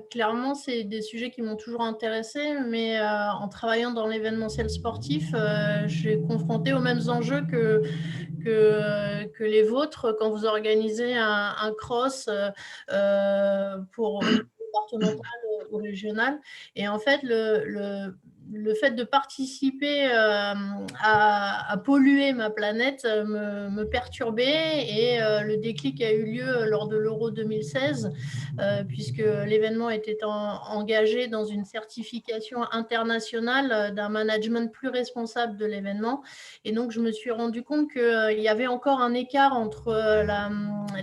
[SPEAKER 10] Clairement, c'est des sujets qui m'ont toujours intéressée, mais en travaillant dans l'événementiel sportif, j'ai confronté aux mêmes enjeux que les vôtres quand vous organisez un cross pour départemental ou régional. Et en fait, le fait de participer à polluer ma planète me perturbait, et le déclic a eu lieu lors de l'Euro 2016, puisque l'événement était engagé dans une certification internationale d'un management plus responsable de l'événement. Et donc, je me suis rendu compte qu'il y avait encore un écart entre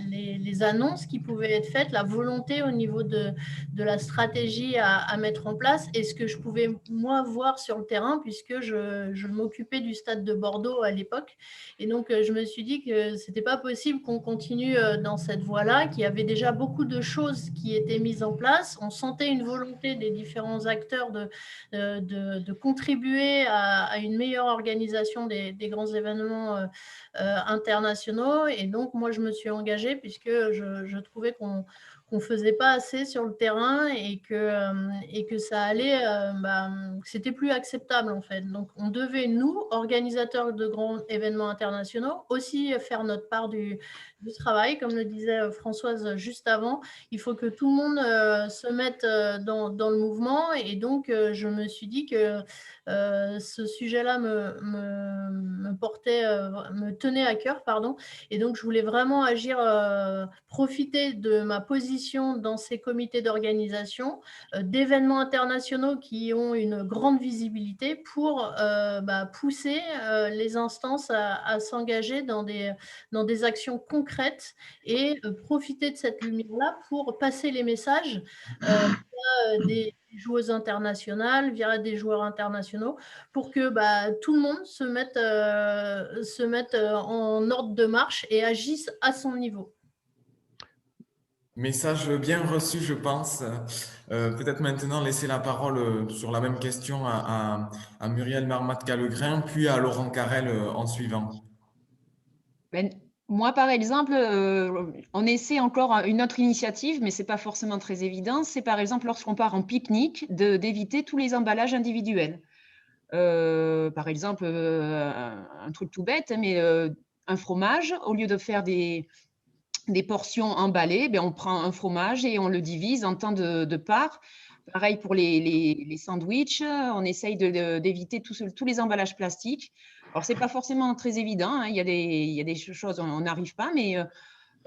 [SPEAKER 10] les annonces qui pouvaient être faites, la volonté au niveau de la stratégie à mettre en place, et ce que je pouvais, moi, voir sur le terrain, puisque je m'occupais du stade de Bordeaux à l'époque. Et donc, je me suis dit que ce n'était pas possible qu'on continue dans cette voie-là, qu'il y avait déjà beaucoup de choses qui étaient mises en place. On sentait une volonté des différents acteurs de contribuer à une meilleure organisation des grands événements internationaux. Et donc, moi, je me suis engagée, puisque je trouvais qu'on ne faisait pas assez sur le terrain, et que ça allait, c'était plus acceptable en fait. Donc on devait, nous, organisateurs de grands événements internationaux, aussi faire notre part du travail. Comme le disait Françoise juste avant, il faut que tout le monde se mette dans le mouvement, et donc je me suis dit que ce sujet-là me tenait à cœur, pardon, et donc je voulais vraiment agir, profiter de ma position dans ces comités d'organisation d'événements internationaux qui ont une grande visibilité pour pousser les instances à s'engager dans des actions concrètes, et profiter de cette lumière-là pour passer les messages via des joueuses internationales, via des joueurs internationaux, pour que tout le monde se mette en ordre de marche et agisse à son niveau.
[SPEAKER 2] Message bien reçu, je pense. Peut-être maintenant laisser la parole sur la même question à Muriel Marmat-Callegrin, puis à Laurent Carrel en suivant.
[SPEAKER 9] Ben, moi, par exemple, on essaie encore une autre initiative, mais ce n'est pas forcément très évident. C'est par exemple, lorsqu'on part en pique-nique, d'éviter tous les emballages individuels. Par exemple, un truc tout bête, mais un fromage, au lieu de faire des portions emballées, ben on prend un fromage et on le divise en temps de parts. Pareil pour les sandwichs, on essaye d'éviter tous les emballages plastiques. Alors, ce n'est pas forcément très évident, hein. Il y a des choses, on n'arrive pas, mais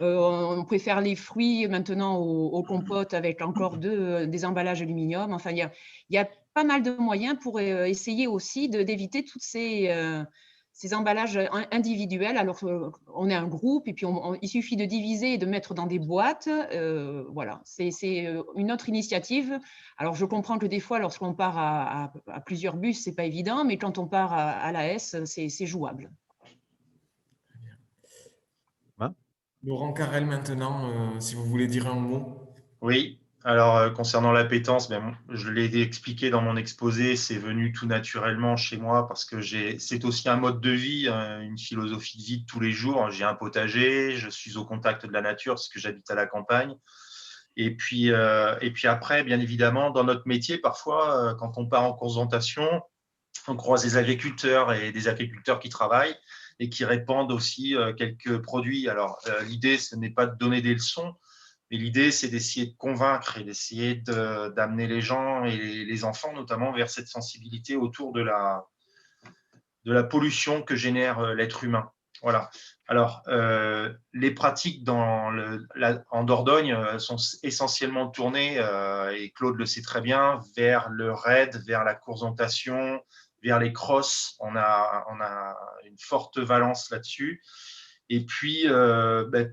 [SPEAKER 9] on préfère les fruits maintenant aux compotes avec encore des emballages aluminium. Enfin, il y a pas mal de moyens pour essayer aussi d'éviter toutes ces emballages individuels. Alors, on est un groupe et puis il suffit de diviser et de mettre dans des boîtes. Voilà, c'est une autre initiative. Alors, je comprends que des fois, lorsqu'on part à plusieurs bus, ce n'est pas évident, mais quand on part à l'AS, c'est jouable.
[SPEAKER 2] Laurent Carrel maintenant, si vous voulez dire un mot.
[SPEAKER 8] Oui, alors concernant l'appétence, ben, je l'ai expliqué dans mon exposé, c'est venu tout naturellement chez moi parce que c'est aussi un mode de vie, une philosophie de vie de tous les jours. J'ai un potager, je suis au contact de la nature parce que j'habite à la campagne. Et puis après, bien évidemment, dans notre métier, parfois, quand on part en consultation, on croise des agriculteurs et des agriculteurs qui travaillent et qui répandent aussi quelques produits. Alors, l'idée, ce n'est pas de donner des leçons, mais l'idée, c'est d'essayer de convaincre et d'essayer d'amener les gens et les enfants, notamment, vers cette sensibilité autour de la pollution que génère l'être humain. Voilà. Alors, les pratiques en Dordogne sont essentiellement tournées, et Claude le sait très bien, vers le raid, vers la course-orientation, vers les crosses. On a une forte valence là-dessus. Et puis,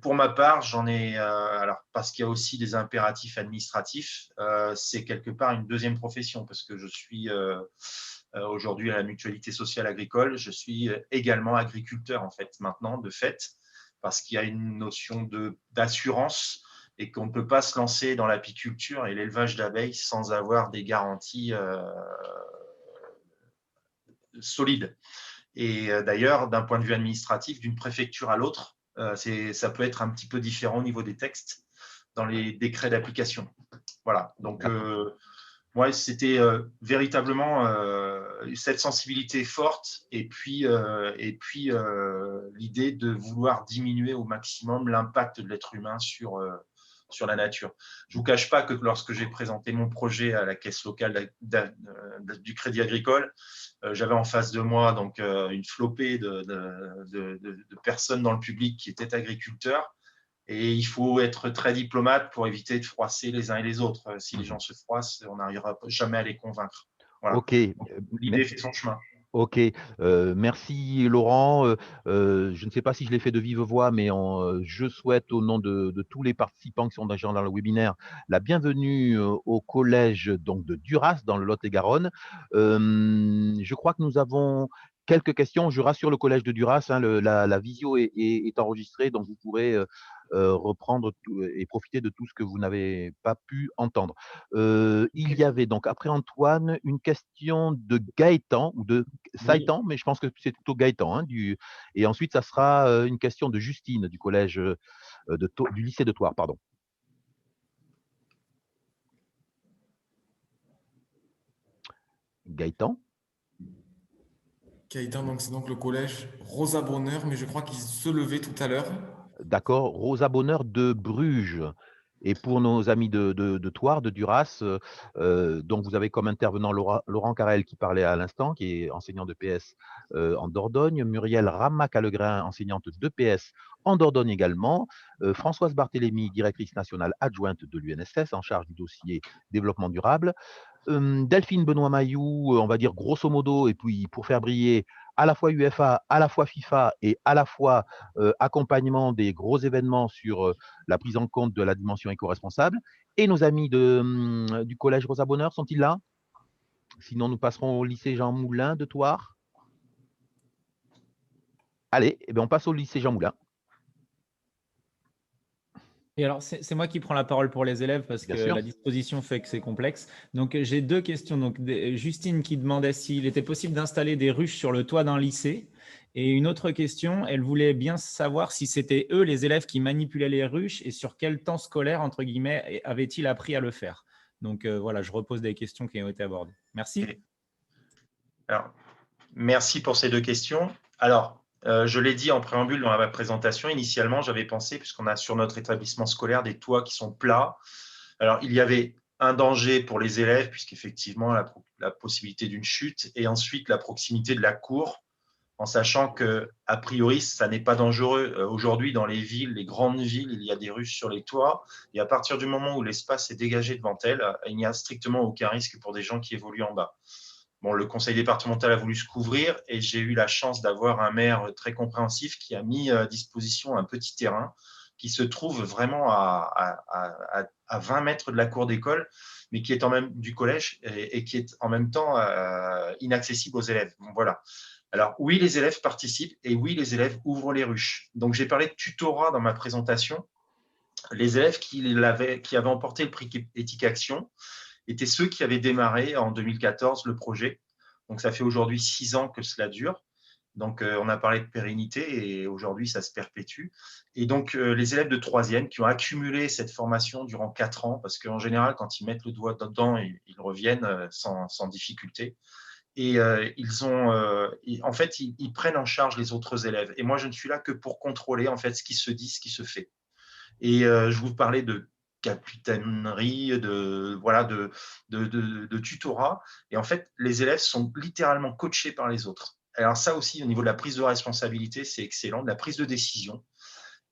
[SPEAKER 8] pour ma part, j'en ai, alors parce qu'il y a aussi des impératifs administratifs, c'est quelque part une deuxième profession, parce que je suis aujourd'hui à la Mutualité sociale agricole, je suis également agriculteur, en fait, maintenant, de fait, parce qu'il y a une notion d'assurance et qu'on ne peut pas se lancer dans l'apiculture et l'élevage d'abeilles sans avoir des garanties solides. Et d'ailleurs, d'un point de vue administratif, d'une préfecture à l'autre, ça peut être un petit peu différent au niveau des textes dans les décrets d'application. Voilà. Donc, moi, c'était véritablement cette sensibilité forte et puis l'idée de vouloir diminuer au maximum l'impact de l'être humain sur la nature. Je ne vous cache pas que lorsque j'ai présenté mon projet à la caisse locale du Crédit Agricole, j'avais en face de moi donc, une flopée de personnes dans le public qui étaient agriculteurs. Et il faut être très diplomate pour éviter de froisser les uns et les autres. Si les gens se froissent, on n'arrivera jamais à les convaincre. Voilà.
[SPEAKER 1] Ok.
[SPEAKER 8] L'idée fait son chemin.
[SPEAKER 1] Ok, merci Laurent. Je ne sais pas si je l'ai fait de vive voix, mais je souhaite au nom de tous les participants qui sont déjà dans le webinaire la bienvenue au collège donc, de Duras dans le Lot-et-Garonne. Je crois que nous avons quelques questions. Je rassure le collège de Duras, hein, la visio est enregistrée, donc vous pourrez reprendre et profiter de tout ce que vous n'avez pas pu entendre. Il y avait donc, après Antoine, une question de Gaëtan, ou de Saïtan, mais je pense que c'est plutôt Gaëtan. Hein, et ensuite, ça sera une question de Justine du collège du lycée de Thouars. Pardon. Gaëtan.
[SPEAKER 2] Gaëtan, donc c'est donc le collège Rosa Bonheur, mais je crois qu'il se levait tout à l'heure.
[SPEAKER 1] D'accord, Rosa Bonheur de Bruges. Et pour nos amis de Thouars, de Duras, donc vous avez comme intervenant Laurent Carrel qui parlait à l'instant, qui est enseignant de PS en Dordogne, Muriel Rama-Callegrin, enseignante de PS en Dordogne également, Françoise Barthélémy, directrice nationale adjointe de l'UNSS en charge du dossier développement durable, Delphine Benoît-Mailloux, on va dire grosso modo, et puis pour faire briller à la fois UFA, à la fois FIFA et à la fois accompagnement des gros événements sur la prise en compte de la dimension éco-responsable. Et nos amis du collège Rosa Bonheur, sont-ils là? Sinon, nous passerons au lycée Jean Moulin de Thouars. Allez, eh bien, on passe au lycée Jean Moulin.
[SPEAKER 20] Et alors, c'est moi qui prends la parole pour les élèves parce que
[SPEAKER 1] Bien sûr.
[SPEAKER 20] la disposition fait que c'est complexe. Donc, j'ai 2 questions. Donc, Justine qui demandait s'il était possible d'installer des ruches sur le toit d'un lycée. Et une autre question, elle voulait bien savoir si c'était eux, les élèves, qui manipulaient les ruches et sur quel temps scolaire, entre guillemets, avaient-ils appris à le faire. Donc, voilà, je repose des questions qui ont été abordées. Merci.
[SPEAKER 8] Alors, merci pour ces 2 questions. Alors, je l'ai dit en préambule dans ma présentation, initialement, j'avais pensé, puisqu'on a sur notre établissement scolaire des toits qui sont plats, alors il y avait un danger pour les élèves, puisqu'effectivement, la possibilité d'une chute, et ensuite la proximité de la cour, en sachant que, a priori, ça n'est pas dangereux. Aujourd'hui, dans les villes, les grandes villes, il y a des ruches sur les toits, et à partir du moment où l'espace est dégagé devant elles, il n'y a strictement aucun risque pour des gens qui évoluent en bas. Bon, le conseil départemental a voulu se couvrir et j'ai eu la chance d'avoir un maire très compréhensif qui a mis à disposition un petit terrain qui se trouve vraiment à 20 mètres de la cour d'école, mais qui est en même du collège et qui est en même temps inaccessible aux élèves. Bon, voilà. Alors oui, les élèves participent et oui, les élèves ouvrent les ruches. Donc j'ai parlé de tutorat dans ma présentation. Les élèves qui avaient emporté le prix Éthique Action étaient ceux qui avaient démarré en 2014 le projet. Donc, ça fait aujourd'hui 6 ans que cela dure. Donc, on a parlé de pérennité et aujourd'hui, ça se perpétue. Et donc, les élèves de 3e qui ont accumulé cette formation durant 4 ans, parce qu'en général, quand ils mettent le doigt dedans, ils reviennent sans difficulté. Et en fait, ils prennent en charge les autres élèves. Et moi, je ne suis là que pour contrôler en fait ce qui se dit, ce qui se fait. Et je vous parlais de capitainerie, de tutorat. Et en fait, les élèves sont littéralement coachés par les autres. Alors ça aussi, au niveau de la prise de responsabilité, c'est excellent, de la prise de décision.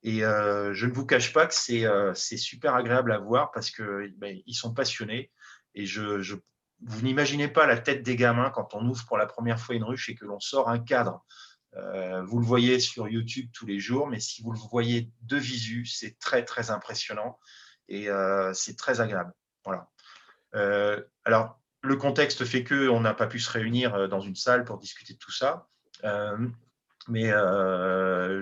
[SPEAKER 8] Et je ne vous cache pas que c'est super agréable à voir parce qu'ils sont passionnés. Et vous n'imaginez pas la tête des gamins quand on ouvre pour la première fois une ruche et que l'on sort un cadre. Vous le voyez sur YouTube tous les jours, mais si vous le voyez de visu, c'est très, très impressionnant et c'est très agréable. Voilà. Alors, le contexte fait qu'on n'a pas pu se réunir dans une salle pour discuter de tout ça, mais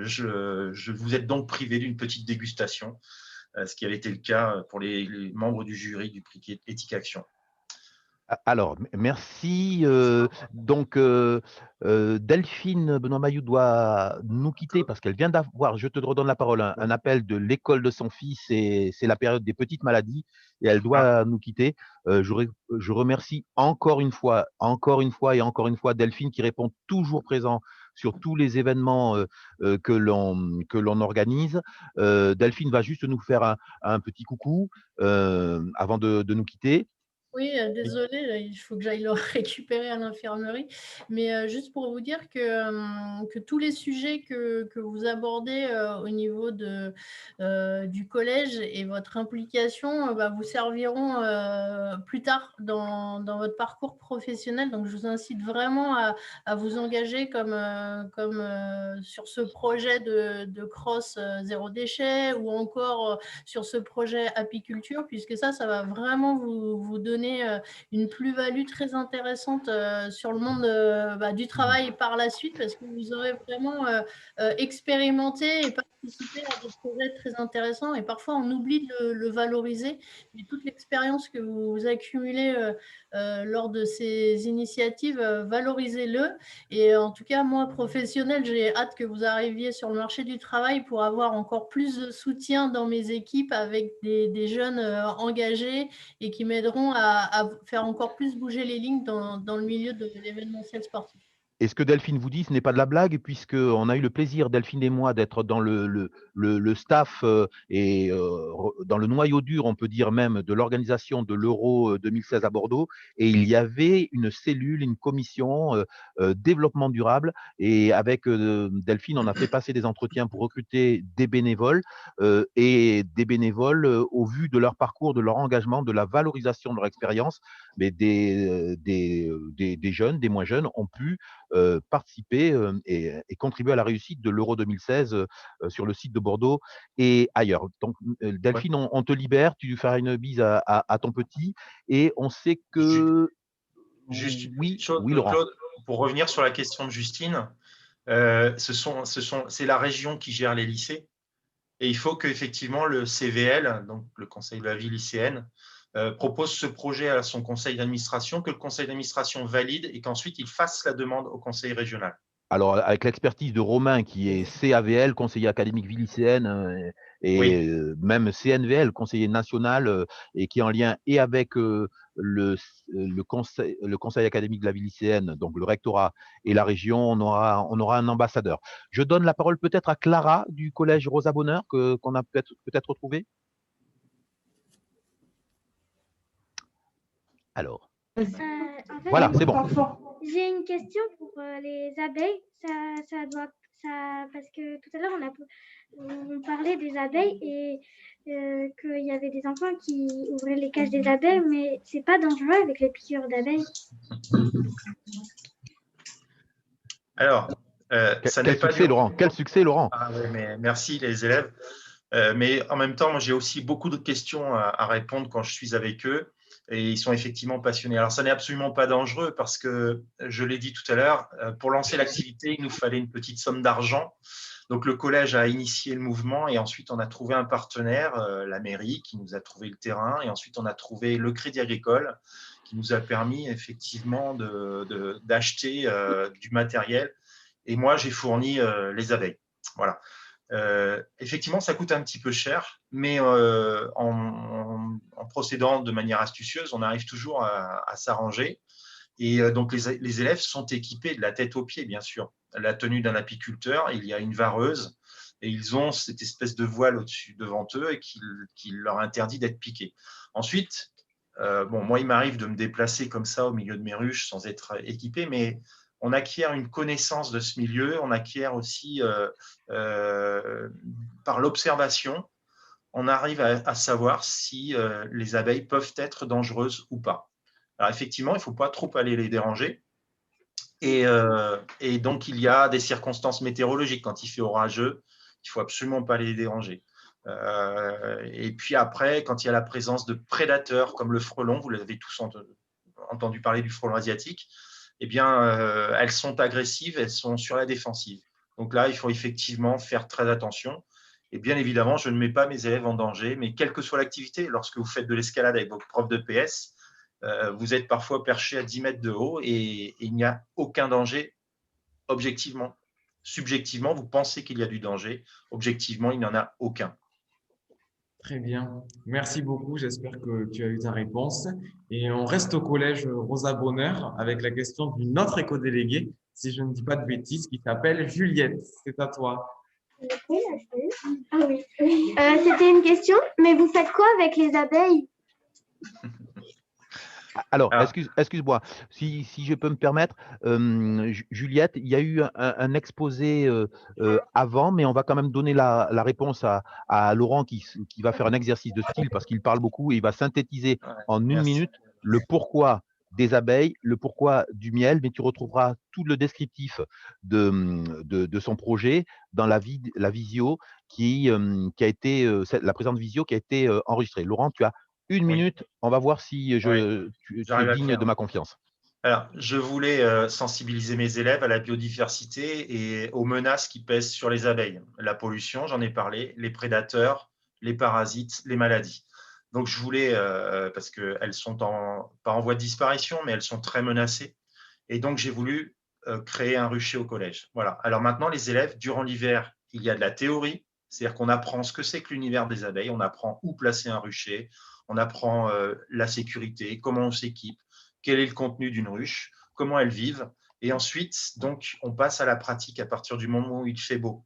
[SPEAKER 8] je vous êtes donc privé d'une petite dégustation, ce qui avait été le cas pour les membres du jury du prix Éthique Action.
[SPEAKER 1] Alors, merci. Donc, Delphine Benoît-Mailloux doit nous quitter parce qu'elle vient d'avoir, je te redonne la parole, un appel de l'école de son fils et c'est la période des petites maladies et elle doit nous quitter. Je remercie encore une fois Delphine qui répond toujours présent sur tous les événements que l'on organise. Delphine va juste nous faire un petit coucou avant de nous quitter.
[SPEAKER 10] Oui, désolée, il faut que j'aille le récupérer à l'infirmerie. Mais juste pour vous dire que tous les sujets que vous abordez au niveau du collège et votre implication vous serviront plus tard dans votre parcours professionnel. Donc, je vous incite vraiment à vous engager comme sur ce projet de cross zéro déchet ou encore sur ce projet apiculture, puisque ça va vraiment vous donner une plus-value très intéressante sur le monde du travail par la suite, parce que vous aurez vraiment expérimenté et participé à des projets très intéressants et parfois on oublie de le valoriser, mais toute l'expérience que vous accumulez lors de ces initiatives, valorisez-le. Et en tout cas, moi, professionnel, j'ai hâte que vous arriviez sur le marché du travail pour avoir encore plus de soutien dans mes équipes avec des jeunes engagés et qui m'aideront à faire encore plus bouger les lignes dans le milieu de l'événementiel sportif.
[SPEAKER 1] Et ce que Delphine vous dit, ce n'est pas de la blague, puisqu'on a eu le plaisir, Delphine et moi, d'être dans le staff et dans le noyau dur, on peut dire même, de l'organisation de l'Euro 2016 à Bordeaux. Et il y avait une cellule, une commission développement durable. Et avec Delphine, on a fait passer des entretiens pour recruter des bénévoles au vu de leur parcours, de leur engagement, de la valorisation de leur expérience. Mais des jeunes, des moins jeunes ont pu participer et contribuer à la réussite de l'Euro 2016 sur le site de Bordeaux et ailleurs. Donc, Delphine, on te libère, tu feras une bise à ton petit et on sait que…
[SPEAKER 8] Juste
[SPEAKER 1] oui,
[SPEAKER 8] Laurent. Claude, pour revenir sur la question de Justine, c'est la région qui gère les lycées. Et il faut qu'effectivement le CVL, donc le Conseil de la vie lycéenne, propose ce projet à son conseil d'administration, que le conseil d'administration valide et qu'ensuite il fasse la demande au conseil régional.
[SPEAKER 1] Alors, avec l'expertise de Romain, qui est CAVL, conseiller académique vie lycéenne, et même CNVL, conseiller national, et qui est en lien et avec le conseil académique de la vie lycéenne, donc le rectorat et la région, on aura un ambassadeur. Je donne la parole peut-être à Clara du collège Rosa Bonheur, qu'on a peut-être retrouvé. Alors,
[SPEAKER 12] En fait,
[SPEAKER 1] voilà, c'est bon.
[SPEAKER 12] J'ai une question pour les abeilles. Parce que tout à l'heure, on parlait des abeilles et qu'il y avait des enfants qui ouvraient les cages des abeilles, mais c'est pas dangereux avec les piqûres d'abeilles.
[SPEAKER 8] Alors, ça n'est pas
[SPEAKER 1] succès, Laurent. Quel succès, Laurent.
[SPEAKER 8] Ah, oui, mais merci les élèves. Mais en même temps, moi, j'ai aussi beaucoup de questions à répondre quand je suis avec eux. Et ils sont effectivement passionnés. Alors, ça n'est absolument pas dangereux parce que, je l'ai dit tout à l'heure, pour lancer l'activité, il nous fallait une petite somme d'argent. Donc, le collège a initié le mouvement et ensuite, on a trouvé un partenaire, la mairie, qui nous a trouvé le terrain. Et ensuite, on a trouvé le Crédit Agricole qui nous a permis effectivement d'acheter du matériel. Et moi, j'ai fourni les abeilles. Voilà. Effectivement, ça coûte un petit peu cher, mais en procédant de manière astucieuse, on arrive toujours à s'arranger. Et donc, les élèves sont équipés de la tête aux pieds, bien sûr. La tenue d'un apiculteur, il y a une vareuse et ils ont cette espèce de voile au-dessus devant eux et qui leur interdit d'être piqués. Ensuite, moi, il m'arrive de me déplacer comme ça au milieu de mes ruches sans être équipé, mais on acquiert une connaissance de ce milieu, on acquiert aussi par l'observation, on arrive à savoir si les abeilles peuvent être dangereuses ou pas. Alors effectivement, il ne faut pas trop aller les déranger. Et donc, il y a des circonstances météorologiques. Quand il fait orageux, il ne faut absolument pas les déranger. Et puis après, quand il y a la présence de prédateurs comme le frelon, vous l'avez tous entendu parler du frelon asiatique, eh bien, elles sont agressives, elles sont sur la défensive. Donc là, il faut effectivement faire très attention. Et bien évidemment, je ne mets pas mes élèves en danger, mais quelle que soit l'activité, lorsque vous faites de l'escalade avec votre prof de PS, vous êtes parfois perché à 10 mètres de haut et il n'y a aucun danger objectivement. Subjectivement, vous pensez qu'il y a du danger. Objectivement, il n'y en a aucun.
[SPEAKER 2] Très bien. Merci beaucoup. J'espère que tu as eu ta réponse. Et on reste au collège Rosa Bonheur avec la question d'une autre éco-déléguée, si je ne dis pas de bêtises, qui s'appelle Juliette. C'est à toi.
[SPEAKER 12] Ah oui. C'était une question, mais vous faites quoi avec les abeilles?
[SPEAKER 1] Alors, excuse-moi, si je peux me permettre, Juliette, il y a eu un exposé avant, mais on va quand même donner la réponse à Laurent qui va faire un exercice de style parce qu'il parle beaucoup et il va synthétiser en une minute le pourquoi des abeilles, le pourquoi du miel, mais tu retrouveras tout le descriptif de son projet dans la visio qui a été, la présente visio qui a été enregistrée. Laurent, tu as une minute, on va voir si tu es digne de ma confiance.
[SPEAKER 8] Alors, je voulais sensibiliser mes élèves à la biodiversité et aux menaces qui pèsent sur les abeilles. La pollution, j'en ai parlé, les prédateurs, les parasites, les maladies. Donc, je voulais, parce qu'elles sont pas en voie de disparition, mais elles sont très menacées. Et donc, j'ai voulu créer un rucher au collège. Voilà. Alors maintenant, les élèves, durant l'hiver, il y a de la théorie, c'est-à-dire qu'on apprend ce que c'est que l'univers des abeilles, on apprend où placer un rucher, on apprend la sécurité, comment on s'équipe, quel est le contenu d'une ruche, comment elles vivent. Et ensuite, donc, on passe à la pratique à partir du moment où il fait beau.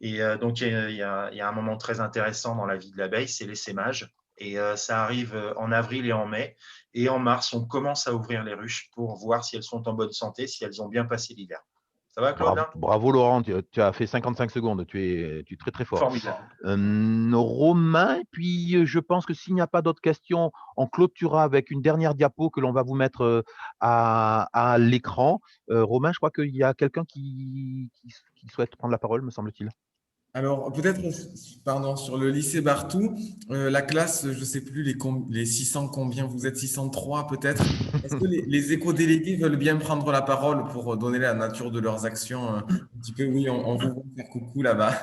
[SPEAKER 8] Et donc, il y a un moment très intéressant dans la vie de l'abeille, c'est l'essaimage. Et ça arrive en avril et en mai. Et en mars, on commence à ouvrir les ruches pour voir si elles sont en bonne santé, si elles ont bien passé l'hiver. Ça va, Claude?
[SPEAKER 1] Bravo Laurent, tu as fait 55 secondes, tu es très très fort.
[SPEAKER 8] Formidable.
[SPEAKER 1] Romain, puis je pense que s'il n'y a pas d'autres questions, on clôturera avec une dernière diapo que l'on va vous mettre à l'écran. Romain, je crois qu'il y a quelqu'un qui souhaite prendre la parole, me semble-t-il.
[SPEAKER 2] Alors, peut-être, pardon, sur le lycée Barthou, la classe, je ne sais plus les 600 combien, vous êtes 603 peut-être. Est-ce que les éco-délégués veulent bien prendre la parole pour donner la nature de leurs actions un petit peu? Oui, on vous voit faire coucou là-bas.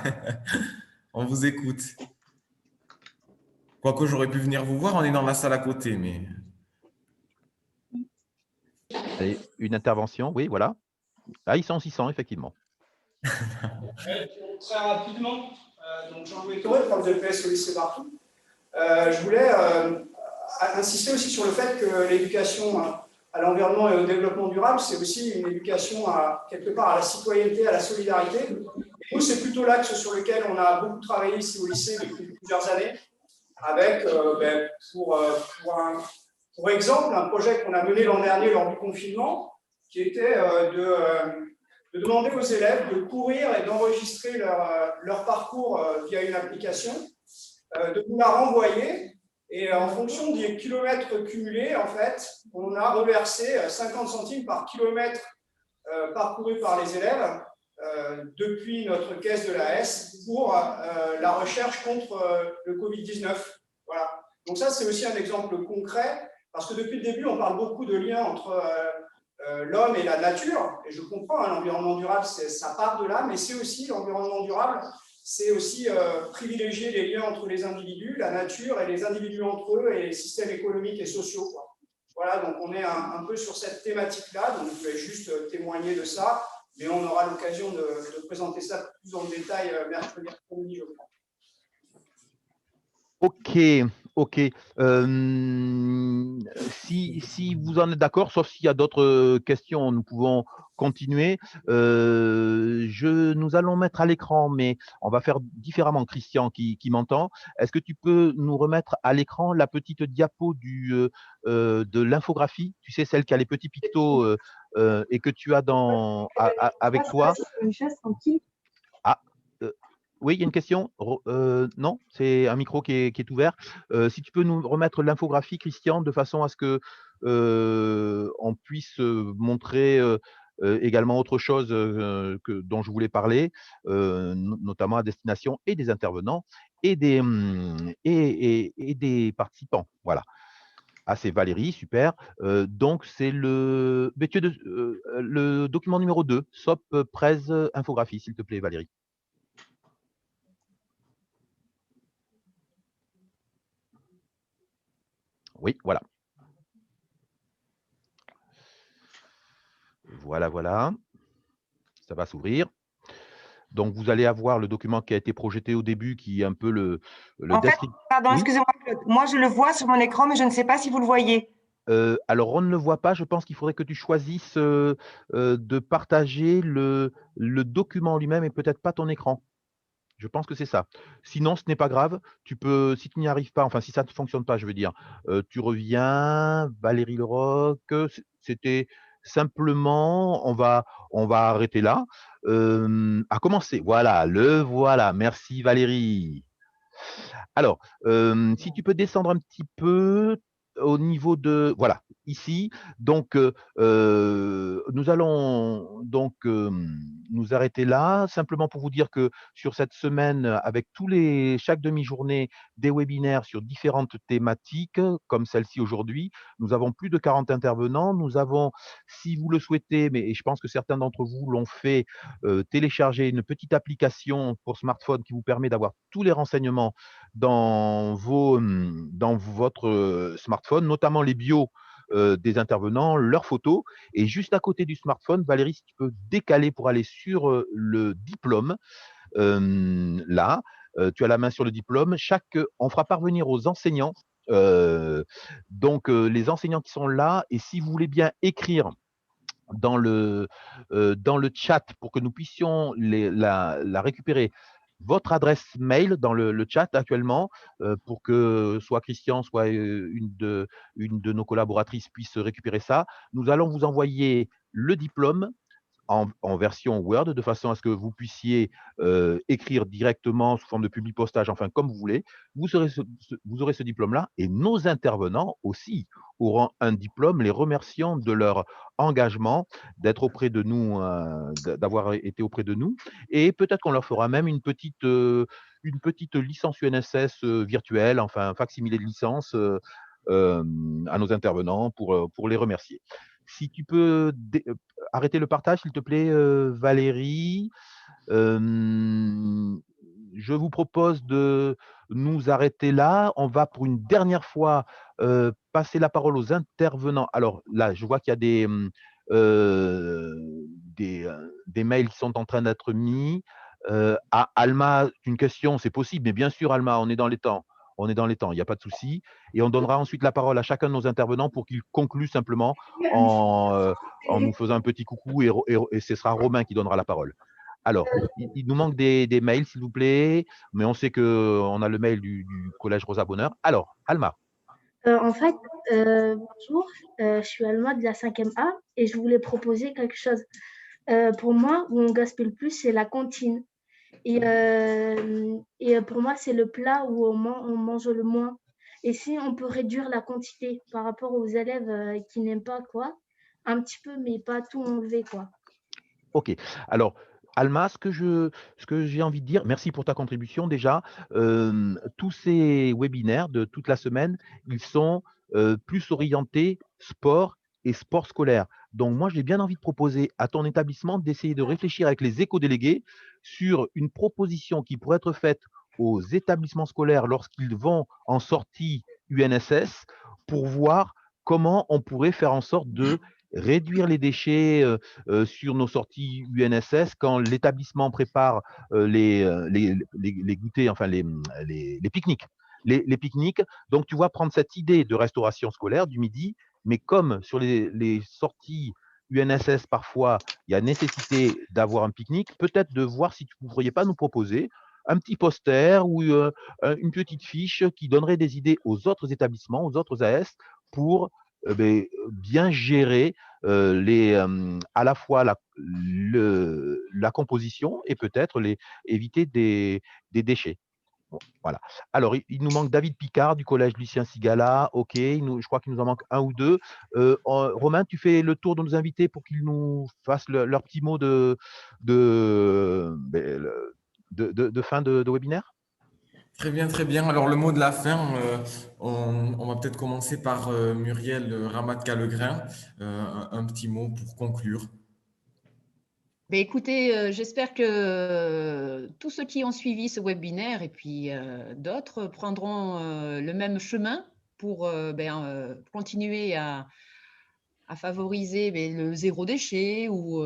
[SPEAKER 2] On vous écoute. Quoique j'aurais pu venir vous voir, on est dans la salle à côté, mais…
[SPEAKER 1] Allez, une intervention, oui, voilà. Ah, ils sont 600, effectivement.
[SPEAKER 21] Très rapidement, donc Jean-Louis Touré, prof de PS au lycée Bartou. Je voulais insister aussi sur le fait que l'éducation à l'environnement et au développement durable, c'est aussi une éducation quelque part à la citoyenneté, à la solidarité. Et nous, c'est plutôt l'axe sur lequel on a beaucoup travaillé ici au lycée depuis plusieurs années, avec, pour exemple, un projet qu'on a mené l'an dernier lors du confinement, qui était de demander aux élèves de courir et d'enregistrer leur parcours via une application, de nous la renvoyer, et en fonction des kilomètres cumulés, en fait, on a reversé 50 centimes par kilomètre parcouru par les élèves depuis notre caisse de l'AS pour la recherche contre le Covid-19. Voilà. Donc ça, c'est aussi un exemple concret, parce que depuis le début, on parle beaucoup de liens entre l'homme et la nature, et je comprends, l'environnement durable, ça part de là, mais c'est aussi l'environnement durable, c'est aussi privilégier les liens entre les individus, la nature et les individus entre eux et les systèmes économiques et sociaux, quoi. Voilà, donc on est un peu sur cette thématique-là, donc je vais juste témoigner de ça, mais on aura l'occasion de présenter ça plus en détail mercredi après-midi, je crois.
[SPEAKER 1] Ok. Si vous en êtes d'accord, sauf s'il y a d'autres questions, nous pouvons continuer. Nous allons mettre à l'écran, mais on va faire différemment. Christian, qui m'entend, est-ce que tu peux nous remettre à l'écran la petite diapo de l'infographie, tu sais, celle qui a les petits pictos et que tu as avec toi?
[SPEAKER 22] Une chaise tranquille.
[SPEAKER 1] Oui, il y a une question. Non, c'est un micro qui est ouvert. Si tu peux nous remettre l'infographie, Christian, de façon à ce que on puisse montrer également autre chose dont je voulais parler, notamment à destination et des intervenants et des participants. Voilà. Ah, c'est Valérie, super. Donc, c'est le document numéro 2, SOP Presse Infographie, s'il te plaît, Valérie. Oui, voilà. Voilà. Ça va s'ouvrir. Donc, vous allez avoir le document qui a été projeté au début, qui est un peu le descriptif.
[SPEAKER 22] Pardon, excusez-moi, Claude. Moi, je le vois sur mon écran, mais je ne sais pas si vous le voyez.
[SPEAKER 1] Alors, on ne le voit pas. Je pense qu'il faudrait que tu choisisses de partager le document lui-même et peut-être pas ton écran. Je pense que c'est ça. Sinon, ce n'est pas grave. Tu peux, si tu n'y arrives pas, enfin, si ça ne fonctionne pas, je veux dire, tu reviens, Valérie Leroc. C'était simplement, on va arrêter là. À commencer. Voilà, le voilà. Merci Valérie. Alors, si tu peux descendre un petit peu au niveau de, voilà, ici. Donc, nous allons donc nous arrêter là, simplement pour vous dire que sur cette semaine, avec chaque demi-journée, des webinaires sur différentes thématiques, comme celle-ci aujourd'hui, nous avons plus de 40 intervenants. Nous avons, si vous le souhaitez, et je pense que certains d'entre vous l'ont fait, télécharger une petite application pour smartphone qui vous permet d'avoir tous les renseignements dans votre smartphone, notamment les bios des intervenants, leurs photos. Et juste à côté du smartphone, Valérie, si tu peux décaler pour aller sur le diplôme, là, tu as la main sur le diplôme. On fera parvenir aux enseignants, donc les enseignants qui sont là, et si vous voulez bien écrire dans le chat pour que nous puissions la récupérer, votre adresse mail dans le chat actuellement, pour que soit Christian, soit une de nos collaboratrices puisse récupérer ça. Nous allons vous envoyer le diplôme en version Word, de façon à ce que vous puissiez écrire directement sous forme de publipostage, enfin comme vous voulez. Vous aurez ce diplôme-là, et nos intervenants aussi auront un diplôme, les remerciant de leur engagement, d'être auprès de nous, d'avoir été auprès de nous, et peut-être qu'on leur fera même une petite licence UNSS virtuelle, enfin facsimilé de licence à nos intervenants pour les remercier. Si tu peux arrêter le partage, s'il te plaît, Valérie. je vous propose de nous arrêter là. On va pour une dernière fois passer la parole aux intervenants. Alors là, je vois qu'il y a des mails qui sont en train d'être mis. Alma, une question, c'est possible, mais bien sûr, Alma, on est dans les temps. On est dans les temps, il n'y a pas de souci. Et on donnera ensuite la parole à chacun de nos intervenants pour qu'ils concluent simplement en nous faisant un petit coucou et ce sera Romain qui donnera la parole. Alors, il nous manque des mails, s'il vous plaît, mais on sait qu'on a le mail du Collège Rosa Bonheur. Alors, Alma.
[SPEAKER 4] En fait, bonjour, je suis Alma de la 5e A et je voulais proposer quelque chose. Pour moi, où on gaspille le plus, c'est la cantine. Et pour moi, c'est le plat où on mange le moins. Et si on peut réduire la quantité par rapport aux élèves qui n'aiment pas, quoi, un petit peu, mais pas tout enlever, quoi.
[SPEAKER 1] Ok. Alors, Alma, ce que j'ai envie de dire, merci pour ta contribution déjà. Tous ces webinaires de toute la semaine, ils sont plus orientés sport et sport scolaire. Donc, moi, j'ai bien envie de proposer à ton établissement d'essayer de réfléchir avec les éco-délégués sur une proposition qui pourrait être faite aux établissements scolaires lorsqu'ils vont en sortie UNSS pour voir comment on pourrait faire en sorte de réduire les déchets sur nos sorties UNSS quand l'établissement prépare les goûters, enfin les pique-niques. Les pique-niques, donc tu vois, prendre cette idée de restauration scolaire du midi, mais comme sur les sorties UNSS, parfois, il y a nécessité d'avoir un pique-nique, peut-être de voir si vous ne pourriez pas nous proposer un petit poster ou une petite fiche qui donnerait des idées aux autres établissements, aux autres AS, pour bien gérer à la fois la composition et peut-être éviter des déchets. Bon, voilà. Alors, il nous manque David Picard du collège Lucien Sigala. OK, je crois qu'il nous en manque un ou deux. Romain, tu fais le tour de nos invités pour qu'ils nous fassent leur petit mot de fin de webinaire.
[SPEAKER 2] Très bien, très bien. Alors, le mot de la fin, on va peut-être commencer par Muriel Ramat-Callegrin. Un petit mot pour conclure.
[SPEAKER 9] Écoutez, j'espère que tous ceux qui ont suivi ce webinaire et puis d'autres prendront le même chemin pour continuer à favoriser le zéro déchet ou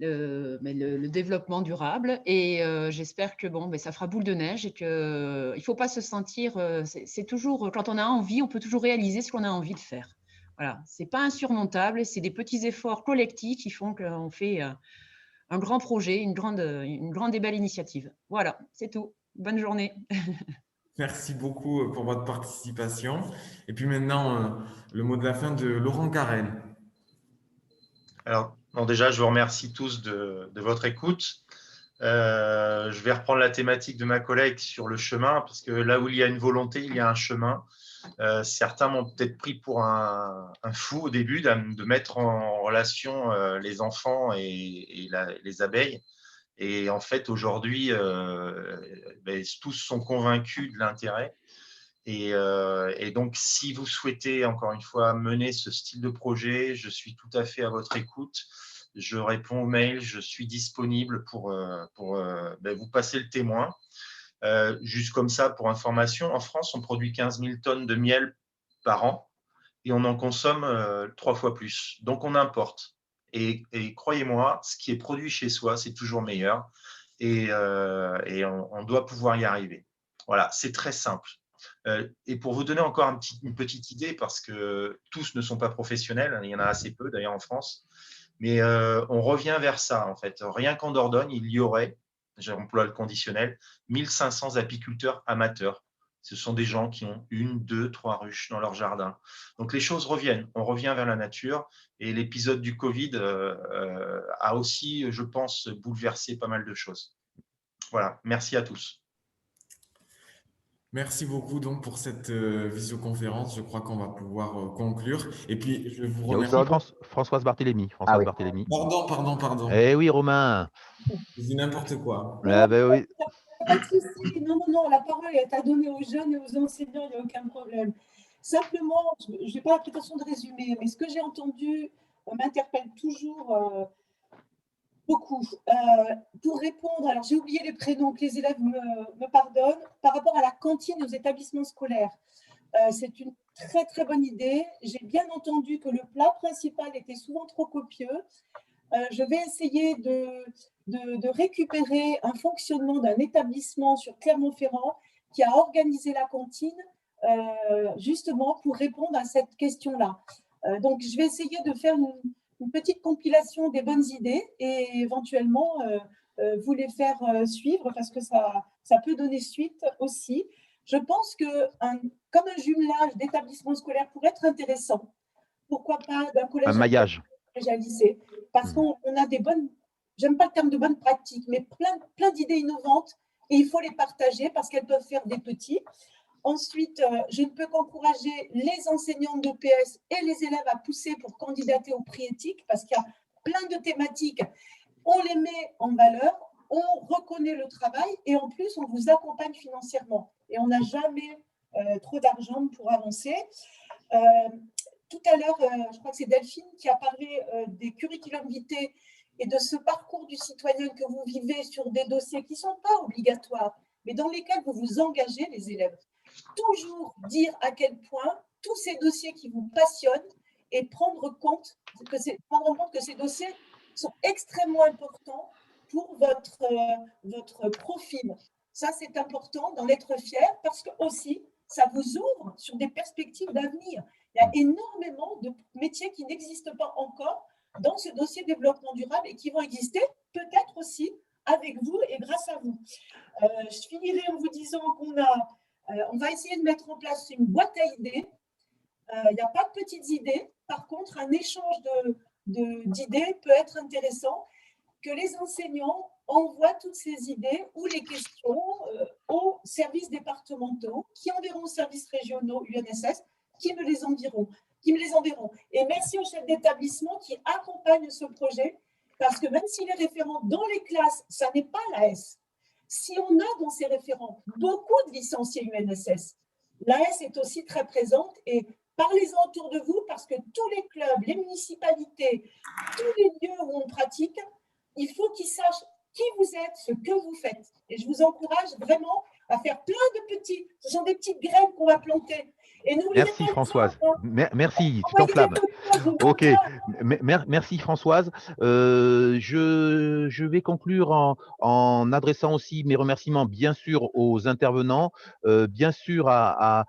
[SPEAKER 9] le développement durable. Et j'espère que ça fera boule de neige et qu'il ne faut pas se sentir… c'est toujours, quand on a envie, on peut toujours réaliser ce qu'on a envie de faire. Voilà, ce n'est pas insurmontable, c'est des petits efforts collectifs qui font qu'on fait… un grand projet, une grande et belle initiative. Voilà, c'est tout. Bonne journée.
[SPEAKER 2] Merci beaucoup pour votre participation. Et puis maintenant, le mot de la fin de Laurent Carrel.
[SPEAKER 8] Alors, déjà, je vous remercie tous de votre écoute. Je vais reprendre la thématique de ma collègue sur le chemin, parce que là où il y a une volonté, il y a un chemin. Certains m'ont peut-être pris pour un fou au début de mettre en relation les enfants et les abeilles. Et en fait, aujourd'hui, tous sont convaincus de l'intérêt. Et donc, si vous souhaitez, encore une fois, mener ce style de projet, je suis tout à fait à votre écoute. Je réponds aux mails, je suis disponible pour vous passer le témoin. Juste comme ça, pour information, en France, on produit 15 000 tonnes de miel par an et on en consomme 3 fois plus. Donc, on importe. Et croyez-moi, ce qui est produit chez soi, c'est toujours meilleur et on doit pouvoir y arriver. Voilà, c'est très simple. Et pour vous donner encore une petite idée, parce que tous ne sont pas professionnels, il y en a assez peu d'ailleurs en France, mais on revient vers ça en fait. Rien qu'en Dordogne, il y aurait, j'emploie le conditionnel, 1500 apiculteurs amateurs. Ce sont des gens qui ont 1, 2, 3 ruches dans leur jardin. Donc les choses reviennent, on revient vers la nature et l'épisode du Covid a aussi, je pense, bouleversé pas mal de choses. Voilà, merci à tous.
[SPEAKER 2] Merci beaucoup donc pour cette visioconférence. Je crois qu'on va pouvoir conclure. Et puis, je vous remercie.
[SPEAKER 1] Il y a aussi Françoise Barthélémy. Barthélémy.
[SPEAKER 2] Pardon.
[SPEAKER 1] Eh oui, Romain.
[SPEAKER 2] Je dis n'importe quoi.
[SPEAKER 1] Ah ben oui.
[SPEAKER 7] Pas de souci. Non, la parole est à donner aux jeunes et aux enseignants, il n'y a aucun problème. Simplement, je n'ai pas la prétention de résumer, mais ce que j'ai entendu m'interpelle toujours beaucoup. Pour répondre, alors j'ai oublié les prénoms, que les élèves me pardonnent, par rapport à la cantine aux établissements scolaires. C'est une très très bonne idée. J'ai bien entendu que le plat principal était souvent trop copieux. Je vais essayer de récupérer un fonctionnement d'un établissement sur Clermont-Ferrand qui a organisé la cantine justement pour répondre à cette question-là. Donc, je vais essayer de faire une petite compilation des bonnes idées et éventuellement vous les faire suivre parce que ça peut donner suite aussi. Je pense que comme un jumelage d'établissements scolaires pourrait être intéressant. Pourquoi pas d'un collège,
[SPEAKER 1] un maillage,
[SPEAKER 7] à lycée, parce qu'on a des bonnes, j'aime pas le terme de bonnes pratiques, mais plein d'idées innovantes et il faut les partager parce qu'elles peuvent faire des petits. Ensuite, je ne peux qu'encourager les enseignants de PS et les élèves à pousser pour candidater au prix éthique parce qu'il y a plein de thématiques. On les met en valeur, on reconnaît le travail et en plus, on vous accompagne financièrement. Et on n'a jamais trop d'argent pour avancer. Tout à l'heure, je crois que c'est Delphine qui a parlé des curriculum vitae et de ce parcours du citoyen que vous vivez sur des dossiers qui ne sont pas obligatoires, mais dans lesquels vous vous engagez, les élèves. Toujours dire à quel point tous ces dossiers qui vous passionnent et prendre en compte que ces dossiers sont extrêmement importants pour votre profil. Ça, c'est important d'en être fier parce que aussi, ça vous ouvre sur des perspectives d'avenir. Il y a énormément de métiers qui n'existent pas encore dans ce dossier développement durable et qui vont exister peut-être aussi avec vous et grâce à vous. Je finirai en vous disant on va essayer de mettre en place une boîte à idées. Il n'y a pas de petites idées. Par contre, un échange d'idées peut être intéressant. Que les enseignants envoient toutes ces idées ou les questions aux services départementaux qui enverront aux services régionaux UNSS qui me les enverront. Et merci aux chefs d'établissement qui accompagnent ce projet parce que même si les référents dans les classes, ça n'est pas l'AS, si on a dans ces référents beaucoup de licenciés UNSS, l'AS est aussi très présente et parlez-en autour de vous parce que tous les clubs, les municipalités, tous les lieux où on pratique, il faut qu'ils sachent qui vous êtes, ce que vous faites. Et je vous encourage vraiment à faire plein de petits, ce sont des petites graines qu'on va planter. Et
[SPEAKER 1] merci Françoise, merci, tu t'enflammes. Ok, merci Françoise. Je vais conclure en adressant aussi mes remerciements bien sûr aux intervenants, bien sûr à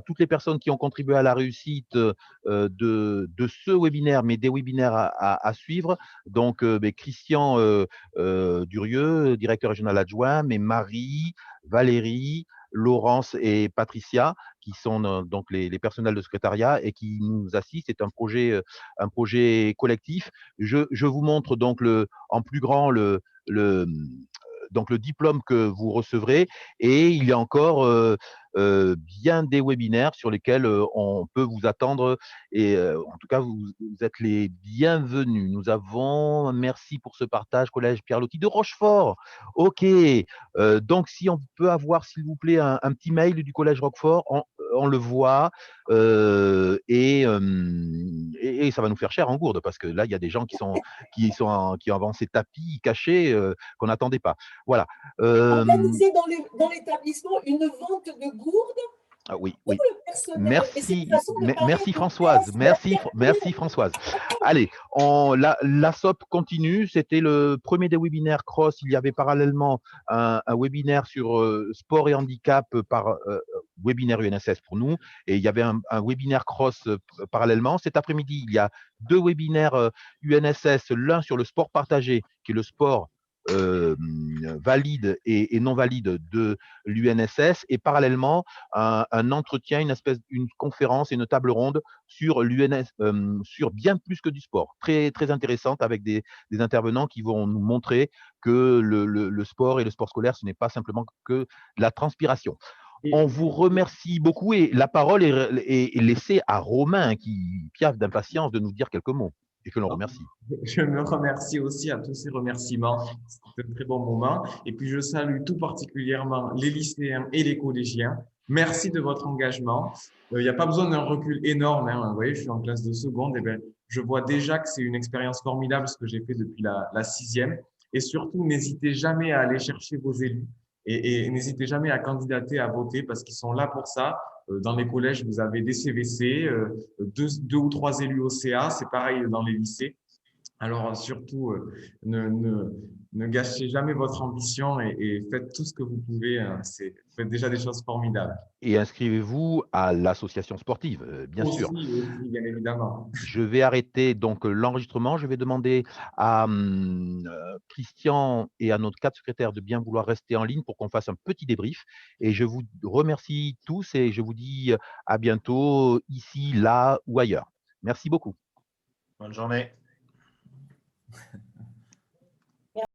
[SPEAKER 1] toutes les personnes qui ont contribué à la réussite de ce webinaire, mais des webinaires à suivre. Donc, Christian Durieux, directeur régional adjoint, mais Marie, Valérie, Laurence et Patricia, qui sont donc les personnels de secrétariat et qui nous assistent. C'est un projet collectif. Je vous montre donc en plus grand donc le diplôme que vous recevrez et il y a encore bien des webinaires sur lesquels on peut vous attendre et en tout cas vous êtes les bienvenus. Nous avons, merci pour ce partage, Collège Pierre Loti de Rochefort. Ok, donc si on peut avoir s'il vous plaît un petit mail du Collège Roquefort, on le voit et ça va nous faire cher en gourde parce que là il y a des gens qui ont avancé tapis cachés qu'on n'attendait pas. Voilà.
[SPEAKER 7] Organiser dans l'établissement une vente de gourdes.
[SPEAKER 1] Ah oui. Merci Françoise. Merci Françoise. Allez, la SOP continue. C'était le premier des webinaires cross. Il y avait parallèlement un webinaire sur sport et handicap par webinaire UNSS pour nous. Et il y avait un webinaire cross parallèlement. Cet après-midi, il y a 2 webinaires UNSS. L'un sur le sport partagé, qui est le sport valide et non valide de l'UNSS et parallèlement un entretien, une conférence et une table ronde sur sur bien plus que du sport, très très intéressante avec des intervenants qui vont nous montrer que le sport et le sport scolaire ce n'est pas simplement que de la transpiration. On vous remercie beaucoup et la parole est laissée à Romain qui piaffe d'impatience de nous dire quelques mots. Et que l'on remercie.
[SPEAKER 2] Je me remercie aussi à tous ces remerciements. C'était un très bon moment. Et puis, je salue tout particulièrement les lycéens et les collégiens. Merci de votre engagement. il n'y a pas besoin d'un recul énorme, hein. Vous voyez, je suis en classe de seconde, et ben, je vois déjà que c'est une expérience formidable ce que j'ai fait depuis la sixième. Et surtout, n'hésitez jamais à aller chercher vos élus et n'hésitez jamais à candidater, à voter parce qu'ils sont là pour ça. Dans les collèges, vous avez des CVC, deux ou trois élus au CA, c'est pareil dans les lycées. Alors surtout, ne gâchez jamais votre ambition et faites tout ce que vous pouvez. Faites déjà des choses formidables.
[SPEAKER 1] Et inscrivez-vous à l'association sportive, bien sûr.
[SPEAKER 2] Aussi, bien évidemment.
[SPEAKER 1] Je vais arrêter donc l'enregistrement. Je vais demander à Christian et à notre cadre secrétaire de bien vouloir rester en ligne pour qu'on fasse un petit débrief. Et je vous remercie tous et je vous dis à bientôt ici, là ou ailleurs. Merci beaucoup.
[SPEAKER 8] Bonne journée.